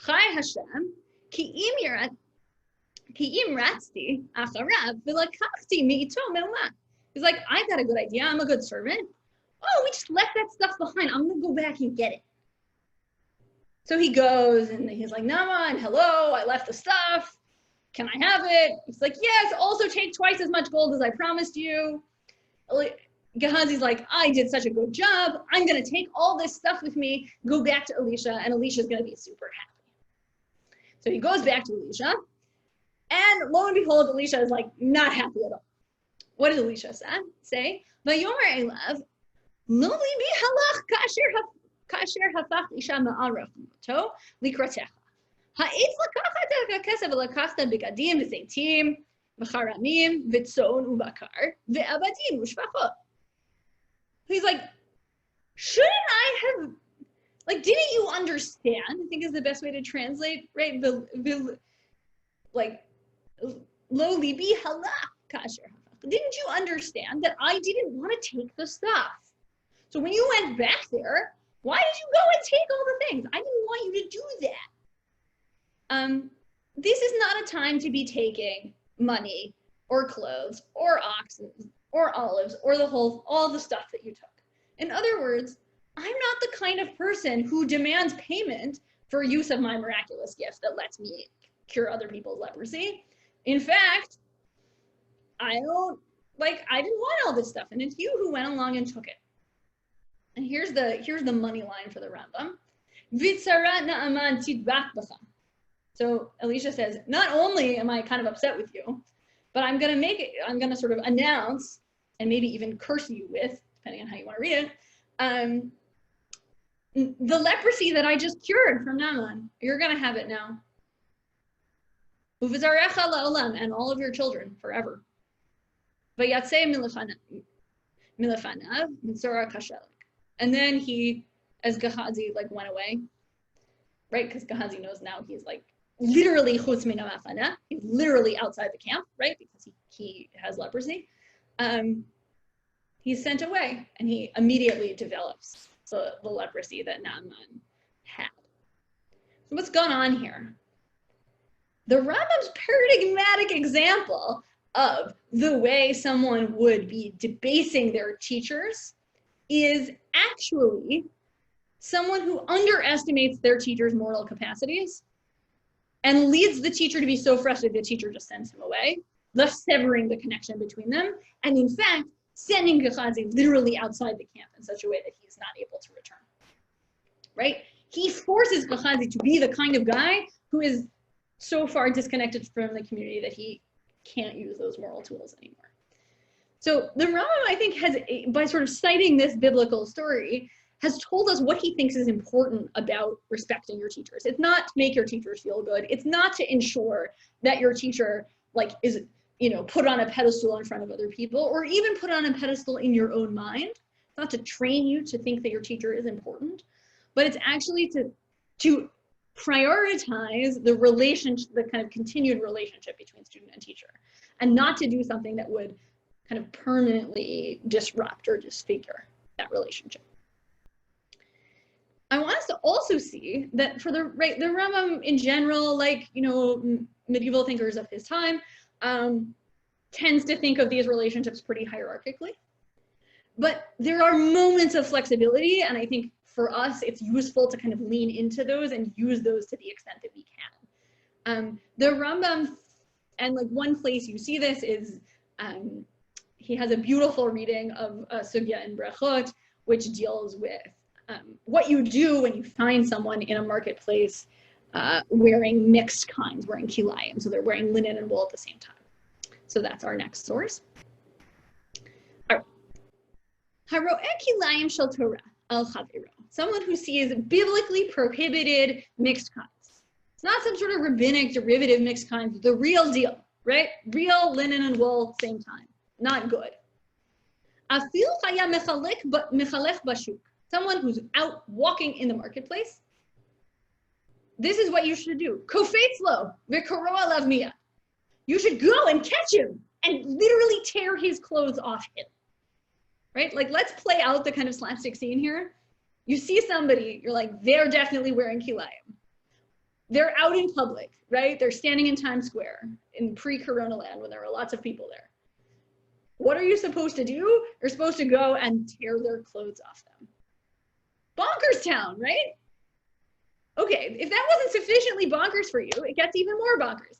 Chai Hashem, ki im ratzti acharav v'lakachti me'ito me'uma. He's like, I got a good idea. I'm a good servant. Oh, we just left that stuff behind. I'm gonna go back and get it. So he goes and he's like, Naaman, hello, I left the stuff. Can I have it? He's like, yes, also take twice as much gold as I promised you. Gehazi's like, I did such a good job. I'm going to take all this stuff with me, go back to Elisha, and Elisha's going to be super happy. So he goes back to Elisha, and lo and behold, Elisha is like, not happy at all. What did Elisha say? Vayomer elav, lo libi halach kasher hafach isha ma'arach moto likratecha. Ha'etz lakachat et hakesef v'lakachta begadim v'zeitim v'charamim v'tzon u'bakar v'abadim u'shvachot. He's like, shouldn't I have, like, didn't you understand, I think is the best way to translate, right? Like, lo libi halach kasher. Didn't you understand that I didn't want to take the stuff? So when you went back there, why did you go and take all the things? I didn't want you to do that. This is not a time to be taking money or clothes or oxen or olives or all the stuff that you took. In other words, I'm not the kind of person who demands payment for use of my miraculous gift that lets me cure other people's leprosy. In fact, I didn't want all this stuff, and it's you who went along and took it. And here's the money line for the Rambam. Vitzarat Naaman tidbach b'cha. So Elisha says, not only am I kind of upset with you, but I'm gonna sort of announce and maybe even curse you with, depending on how you want to read it, the leprosy that I just cured from Naaman. You're gonna have it now. Uvizarecha la'olam, and all of your children forever. Vayatzei milefanav mitzora kashelik. And then he, as Gehazi went away, right? Because Gehazi knows now he's literally chutz min ha'mafana. He's literally outside the camp, right? Because he has leprosy. He's sent away, and he immediately develops the leprosy that Naaman had. So what's gone on here? The Rambam's paradigmatic example of the way someone would be debasing their teachers is actually someone who underestimates their teacher's moral capacities and leads the teacher to be so frustrated the teacher just sends him away, thus severing the connection between them, and in fact, sending Gehazi literally outside the camp in such a way that he's not able to return, right? He forces Gehazi to be the kind of guy who is so far disconnected from the community that he can't use those moral tools anymore. So the Rambam, I think, has, by sort of citing this biblical story, has told us what he thinks is important about respecting your teachers. It's not to make your teachers feel good. It's not to ensure that your teacher is you know, put on a pedestal in front of other people, or even put on a pedestal in your own mind. It's not to train you to think that your teacher is important, but it's actually to prioritize the relationship, the kind of continued relationship between student and teacher, and not to do something that would kind of permanently disrupt or disfigure that relationship. I want us to also see that for the Rambam in general, like, you know, medieval thinkers of his time, tends to think of these relationships pretty hierarchically. But there are moments of flexibility, and I think for us, it's useful to kind of lean into those and use those to the extent that we can. The Rambam, and like one place you see this is, he has a beautiful reading of a sugya in Hilkhot, which deals with what you do when you find someone in a marketplace wearing mixed kinds, wearing kilayim, so they're wearing linen and wool at the same time. So that's our next source. Haro'eh kilayim shel Torah al chaviro. Someone who sees biblically prohibited mixed kinds. It's not some sort of rabbinic derivative mixed kinds, the real deal, right? Real linen and wool, same time. Not good. Afil chaya mechalech bashuk. Someone who's out walking in the marketplace. This is what you should do. Kofetz lo v'karo alav miyad. You should go and catch him and literally tear his clothes off him. Right? Like, let's play out the kind of slapstick scene here. You see somebody, you're like, they're definitely wearing kilayim. They're out in public, right? They're standing in Times Square in pre-corona land when there are lots of people there. What are you supposed to do? You're supposed to go and tear their clothes off them. Bonkers town, right? Okay, if that wasn't sufficiently bonkers for you, it gets even more bonkers.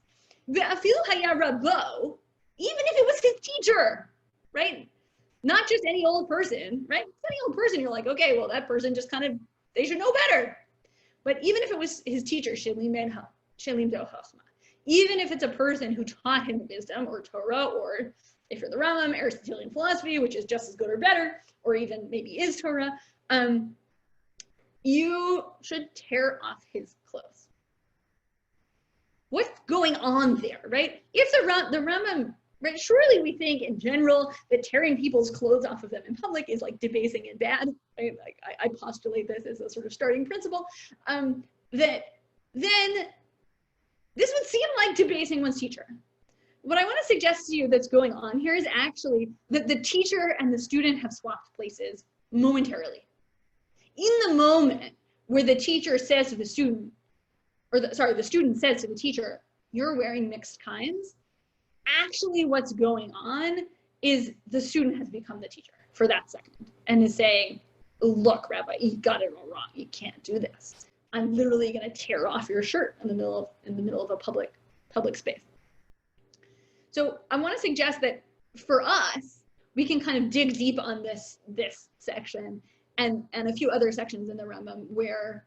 Ve'afilu haya rabo, even if it was his teacher, right? Not just any old person, right? Any old person, you're like, okay, well, that person just kind of, they should know better. But even if it was his teacher, even if it's a person who taught him wisdom or Torah, or if you're the Rambam, Aristotelian philosophy, which is just as good or better, or even maybe is Torah, you should tear off his clothes. What's going on there, right? If the Rambam, right, surely we think in general that tearing people's clothes off of them in public is like debasing and bad, right? Like I postulate this as a sort of starting principle, that then this would seem like debasing one's teacher. What I want to suggest to you that's going on here is actually that the teacher and the student have swapped places momentarily. In the moment where the teacher says to the student, or the student says to the teacher, you're wearing mixed kinds, actually what's going on is the student has become the teacher for that second and is saying, look, Rabbi, you got it all wrong. You can't do this. I'm literally going to tear off your shirt in the middle of a public space. So I want to suggest that for us, we can kind of dig deep on this section and a few other sections in the Rambam where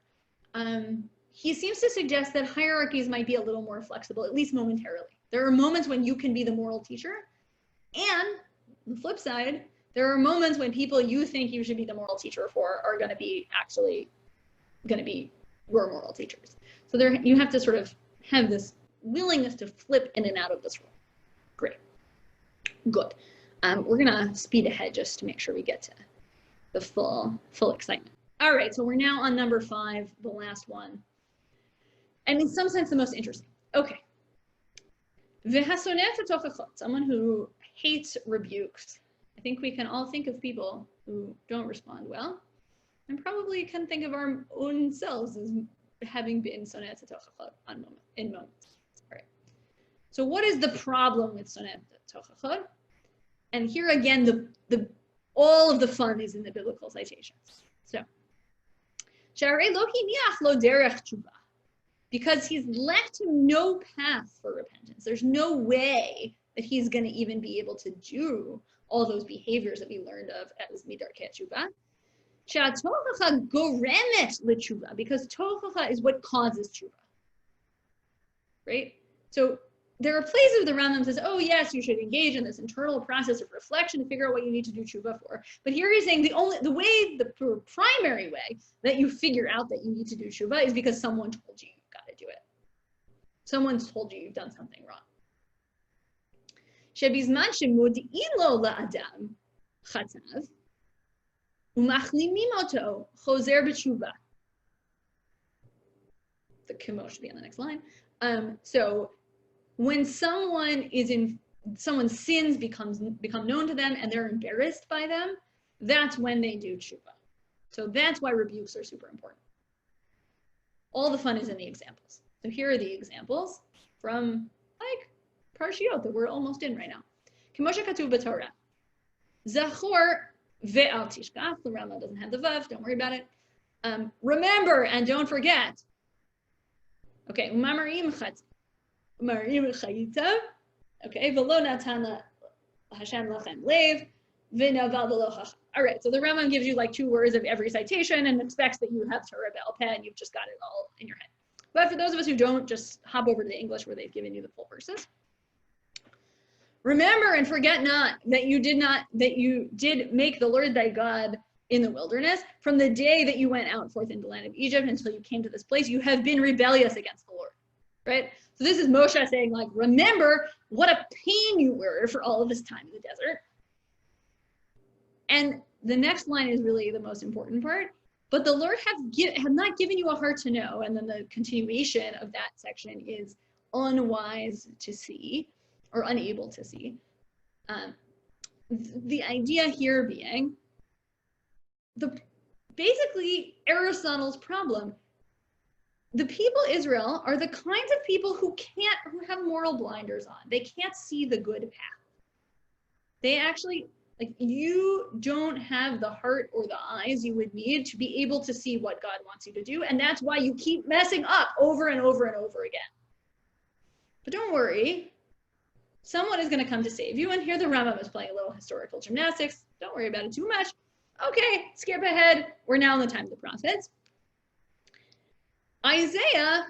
he seems to suggest that hierarchies might be a little more flexible, at least momentarily. There are moments when you can be the moral teacher, and on the flip side, there are moments when people you think you should be the moral teacher for are going to be your moral teachers. So there, you have to sort of have this willingness to flip in and out of this role. Great, good. We're gonna speed ahead just to make sure we get to the full excitement. All right, so we're now on number 5, the last one, and in some sense the most interesting. Okay. Someone who hates rebukes. I think we can all think of people who don't respond well, and probably can think of our own selves as having been soneh tochachot in moments. All right. So what is the problem with soneh tochachot? And here again, all of the fun is in the biblical citations. So, Sharei lo hiniach lo derech Chuva. Because he's left him no path for repentance. There's no way that he's going to even be able to do all those behaviors that we learned of as Darkheid Chuba. Sha'tochacha goremet lechuva, because tochacha is what causes Chuba. Right? So there are places of the Rambam says, oh yes, you should engage in this internal process of reflection to figure out what you need to do Chuba for. But here he's saying the primary way that you figure out that you need to do Chuba is because someone told you. Do it. Someone's told you you've done something wrong. שבזמן שמודיעים לו לאדם חטאיו, ומחלימים אותו, חוזר בתשובה. The kimo should be on the next line. So when someone's sins become known to them and they're embarrassed by them, that's when they do tshuva. So that's why rebukes are super important. All the fun is in the examples. So here are the examples from like Parshiot that we're almost in right now. K'moshe katuv b'Torah. Zachor ve'al tishkach. The Rambam doesn't have the vav. Don't worry about it. Remember and don't forget. Okay. Umamarim chayita. Okay. V'lo natan Hashem lachem lev. V'naval v'lo chacham. All right. So the Rambam gives you like 2 words of every citation and expects that you have Torah B'al Peh and you've just got it all in your head. But for those of us who don't, just hop over to the English where they've given you the full verses. Remember and forget not that you did make the Lord thy God in the wilderness. From the day that you went out forth in the land of Egypt until you came to this place, you have been rebellious against the Lord, right? So this is Moshe saying like, remember what a pain you were for all of this time in the desert. And the next line is really the most important part. But the Lord have not given you a heart to know. And then the continuation of that section is unwise to see or unable to see. The idea here being basically Aristotle's problem. The people Israel are the kinds of people who have moral blinders on. They can't see the good path. They actually, like, you don't have the heart or the eyes you would need to be able to see what God wants you to do. And that's why you keep messing up over and over and over again. But don't worry. Someone is going to come to save you. And here the Rambam is playing a little historical gymnastics. Don't worry about it too much. Okay, skip ahead. We're now in the time of the prophets. Isaiah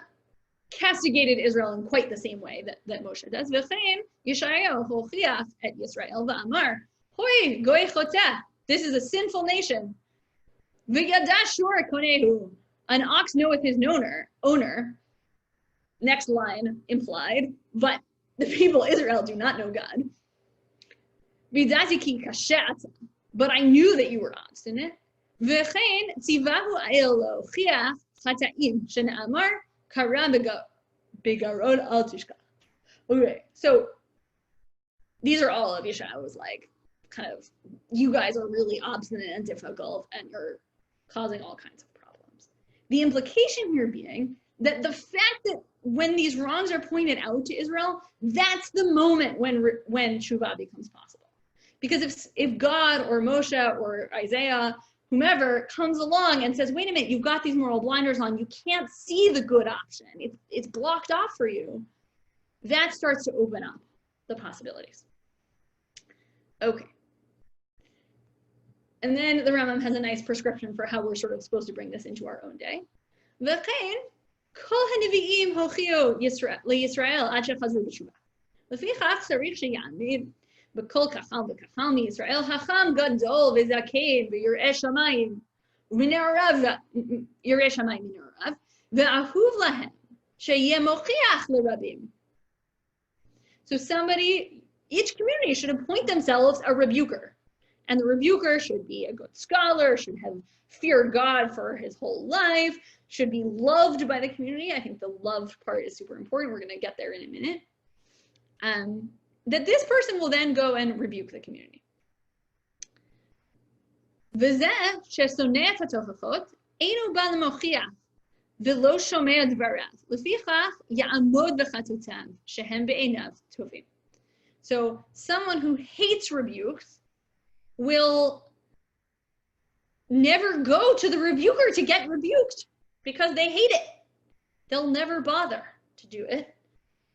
castigated Israel in quite the same way that Moshe does. V'chein Yeshayahu hochiach et Yisrael v'amar. Hoi, goy choteh. This is a sinful nation. V'yada shor konehu. An ox knoweth his owner. Next line implied, but the people Israel do not know God. V'dati ki kashet. But I knew that you were obstinate. V'chein tzivahu elo chiach chata'im shene'amar kara begarod al tishka. Okay, so these are all of Yeshayahu's like, kind of, you guys are really obstinate and difficult and you're causing all kinds of problems. The implication here being that the fact that when these wrongs are pointed out to Israel, that's the moment when Chuva becomes possible. Because if God or Moshe or Isaiah, whomever, comes along and says, wait a minute, you've got these moral blinders on, you can't see the good option, it's blocked off for you, that starts to open up the possibilities. Okay. And then the Rambam has a nice prescription for how we're sort of supposed to bring this into our own day. V'chein kol haniviim hochio liYisrael ad shechazru b'Teshuvah. Lefichach tzarich sheyamid b'kol kachal v'kachal miYisrael hacham gadol v'zakein v'yireh shamayim v'minarav yireh shamayim minarav v'ahuv lahem sheyeh mochiach l'rabim. So each community should appoint themselves a rebuker. And the rebuker should be a good scholar, should have feared God for his whole life, should be loved by the community. I think the loved part is super important. We're going to get there in a minute. That this person will then go and rebuke the community. V'zeh shesoneh hatochachot einu ba lemochiach v'lo shomeh dvarav lefichach ya'amod b'chatotav shehem be'einav tovim. So someone who hates rebukes will never go to the rebuker to get rebuked because they hate it. They'll never bother to do it,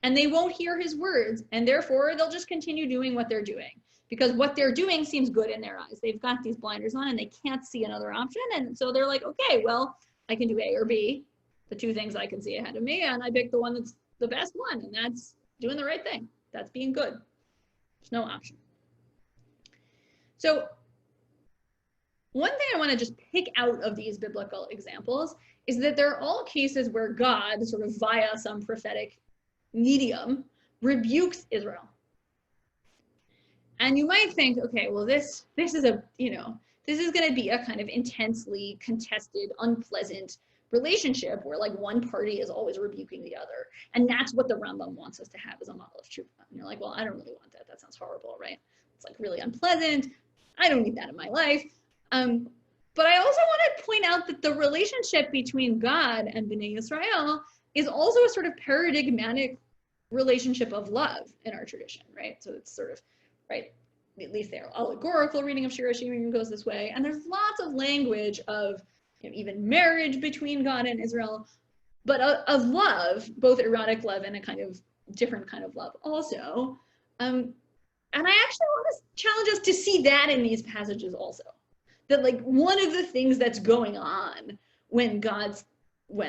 and they won't hear his words, and therefore they'll just continue doing what they're doing because what they're doing seems good in their eyes. They've got these blinders on and they can't see another option, and so they're like, okay, well, I can do A or B, the 2 things I can see ahead of me, and I pick the one that's the best one, and that's doing the right thing. That's being good. There's no option. So one thing I want to just pick out of these biblical examples is that there are all cases where God, sort of via some prophetic medium, rebukes Israel. And you might think, okay, well, this is a, this is going to be a kind of intensely contested, unpleasant relationship where like one party is always rebuking the other. And that's what the Rambam wants us to have as a model of Chuva. And you're like, well, I don't really want that. That sounds horrible, right? It's like really unpleasant. I don't need that in my life. But I also want to point out that the relationship between God and Bnei Yisrael is also a sort of paradigmatic relationship of love in our tradition, right? So it's sort of, right, at least the allegorical reading of Shir Hashirim goes this way. And there's lots of language of even marriage between God and Israel, but of love, both erotic love and a kind of different kind of love also. And I actually want to challenge us to see that in these passages also. That like one of the things that's going on when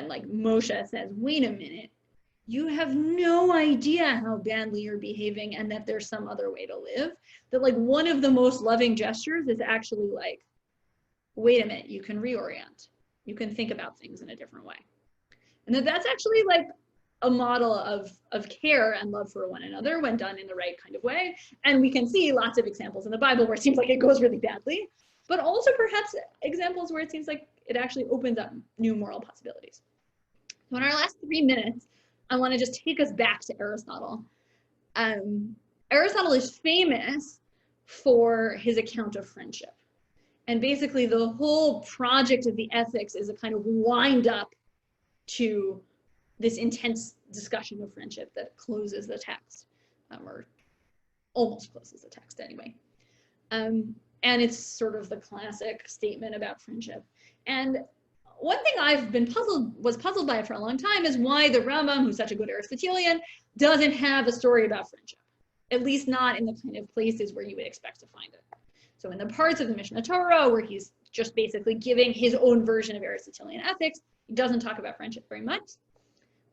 like Moshe says, wait a minute, you have no idea how badly you're behaving and that there's some other way to live. That like one of the most loving gestures is actually like, wait a minute, you can reorient. You can think about things in a different way. And that's actually like a model of care and love for one another when done in the right kind of way. And we can see lots of examples in the Bible where it seems like it goes really badly, but also perhaps examples where it seems like it actually opens up new moral possibilities. So in our last 3 minutes, I want to just take us back to Aristotle. Aristotle is famous for his account of friendship. And basically the whole project of the ethics is a kind of wind up to this intense discussion of friendship that closes the text, or almost closes the text anyway. And it's sort of the classic statement about friendship. And one thing I've been puzzled by for a long time is why the Rambam, who's such a good Aristotelian, doesn't have a story about friendship, at least not in the kind of places where you would expect to find it. So in the parts of the Mishneh Torah where he's just basically giving his own version of Aristotelian ethics, he doesn't talk about friendship very much,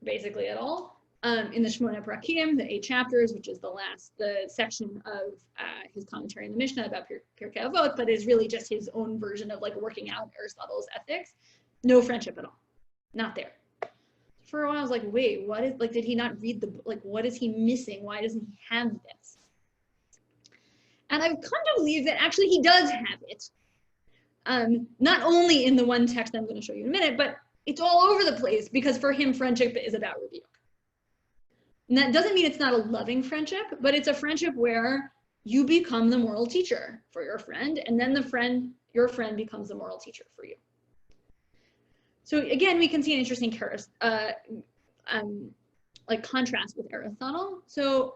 basically at all. In the Shmona Prakim, the 8 chapters, which is the section of his commentary in the Mishnah about Pirkei Avot, but is really just his own version of like working out Aristotle's ethics. No friendship at all, not there. For a while I was like, wait, what is, like, did he not read what is he missing? Why doesn't he have this? And I've come to believe that actually he does have it. Not only in the one text I'm going to show you in a minute, but it's all over the place because for him, friendship is about rebuke. And that doesn't mean it's not a loving friendship, but it's a friendship where you become the moral teacher for your friend, and then your friend becomes the moral teacher for you. So again, we can see an interesting contrast with Aristotle. So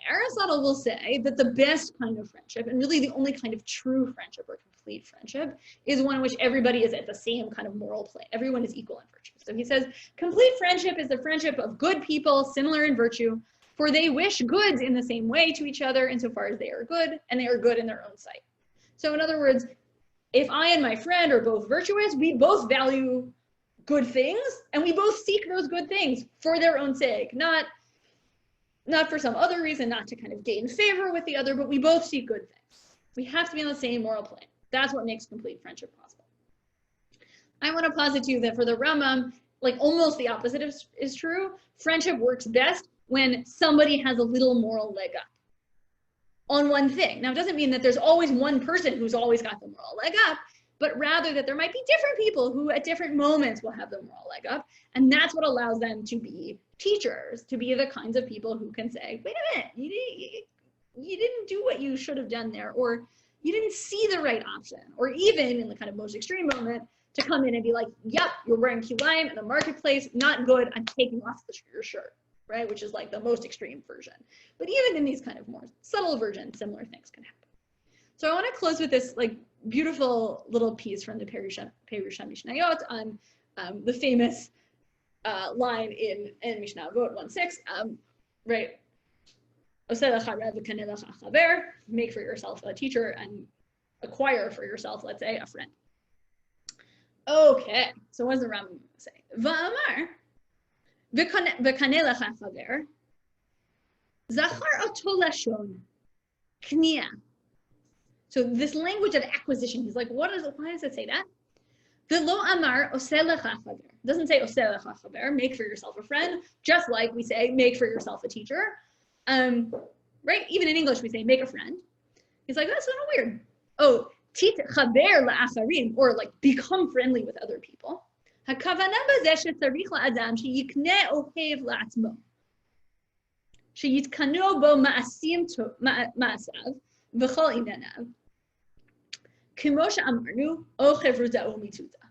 Aristotle will say that the best kind of friendship, and really the only kind of true friendship or complete friendship, is one in which everybody is at the same kind of moral plane. Everyone is equal in virtue. So he says, complete friendship is the friendship of good people, similar in virtue, for they wish goods in the same way to each other insofar as they are good, and they are good in their own sight. So in other words, if I and my friend are both virtuous, we both value good things, and we both seek those good things for their own sake, not for some other reason, not to kind of gain favor with the other, but we both seek good things. We have to be on the same moral plane. That's what makes complete friendship possible. I want to posit to you that for the Rambam, like almost the opposite is true. Friendship works best when somebody has a little moral leg up on one thing. Now, it doesn't mean that there's always one person who's always got the moral leg up, but rather that there might be different people who at different moments will have the moral leg up. And that's what allows them to be teachers, to be the kinds of people who can say, wait a minute, you didn't do what you should have done there, or you didn't see the right option, or even in the kind of most extreme moment, to come in and be like, yep, you're wearing kilayim in the marketplace, not good, I'm taking off your shirt, right? Which is like the most extreme version. But even in these kind of more subtle versions, similar things can happen. So I want to close with this like beautiful little piece from the Perushah Mishnayot on the famous line in Mishnah Avot 1:6, right? Make for yourself a teacher and acquire for yourself, let's say, a friend. Okay, so what does the Rambam say? Va'amar v'kaneh lecha chaver zachar oto lashon kniya. So this language of acquisition, he's like, why does it say that? The lo amar oseh lecha chaver. It doesn't say oseh lecha chaver, make for yourself a friend, just like we say, make for yourself a teacher. Right? Even in English, we say, make a friend. He's like, that's a little weird. Oh, titchaber la'acharim, or like become friendly with other people. Hakavana b'zeh shetzarich la'adam sheyikneh ohev la'atzmo. Sheyitkanu bo ma'asim ma'asav v'chol inanav. Kimo she'amarnu ochev ruza'u mituta.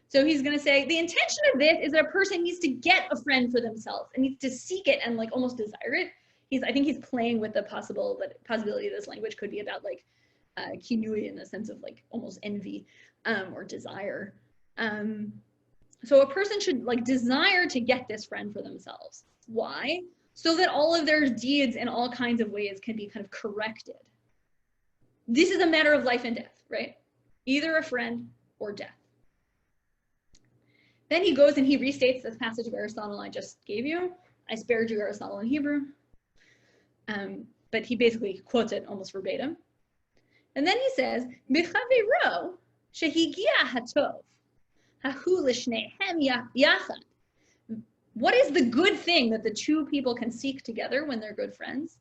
So he's going to say the intention of this is that a person needs to get a friend for themselves and needs to seek it and like almost desire it. I think he's playing with the possibility this language could be about like kinui in the sense of like almost envy or desire. So a person should like desire to get this friend for themselves. Why? So that all of their deeds in all kinds of ways can be kind of corrected. This is a matter of life and death, right? Either a friend or death. Then he goes and he restates this passage of Aristotle I just gave you. I spared you Aristotle in Hebrew. But he basically quotes it almost verbatim. And then he says, "B'chaviro shehigia hatov, hahu l'shnehem yachad." What is the good thing that the two people can seek together when they're good friends?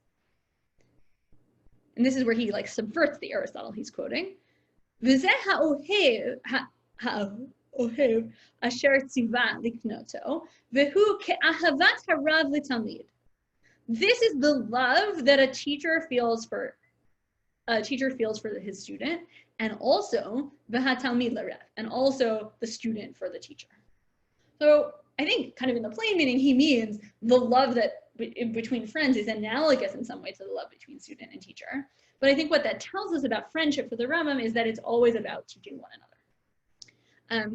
And this is where he like subverts the Aristotle he's quoting. V'zeh ha'ohev asher tzivah liknoto, v'hu ke'ahavat harav l'talmid. This is the love that a teacher feels for his student, and also v'hatalmid l'rev, and also the student for the teacher. So I think kind of in the plain meaning, he means the love that between friends is analogous in some way to the love between student and teacher. But I think what that tells us about friendship for the Rambam is that it's always about teaching one another.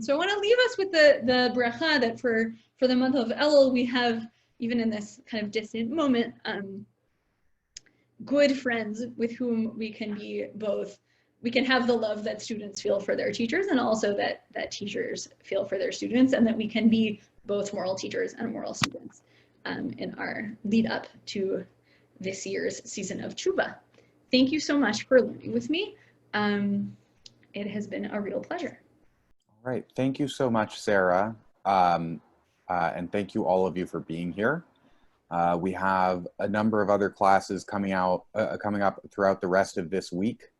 So I want to leave us with the bracha that for the month of Elul, we have, even in this kind of distant moment, good friends with whom we can have the love that students feel for their teachers, and also that teachers feel for their students, and that we can be both moral teachers and moral students in our lead up to this year's season of Chuba. Thank you so much for learning with me. It has been a real pleasure. All right, thank you so much, Sarah. And thank you all of you for being here. We have a number of other classes coming up throughout the rest of this week.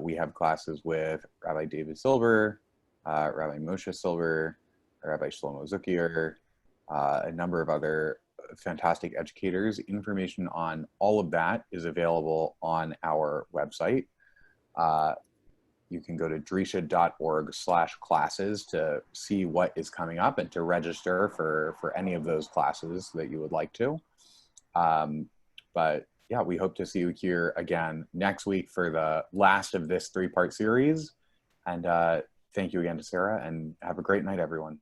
We have classes with Rabbi David Silver, Rabbi Moshe Silver, Rabbi Shlomo Zucker, a number of other fantastic educators. Information on all of that is available on our website. You can go to drisha.org/classes to see what is coming up and to register for any of those classes that you would like to. But yeah, we hope to see you here again next week for the last of this 3-part series. And thank you again to Sarah, and have a great night, everyone.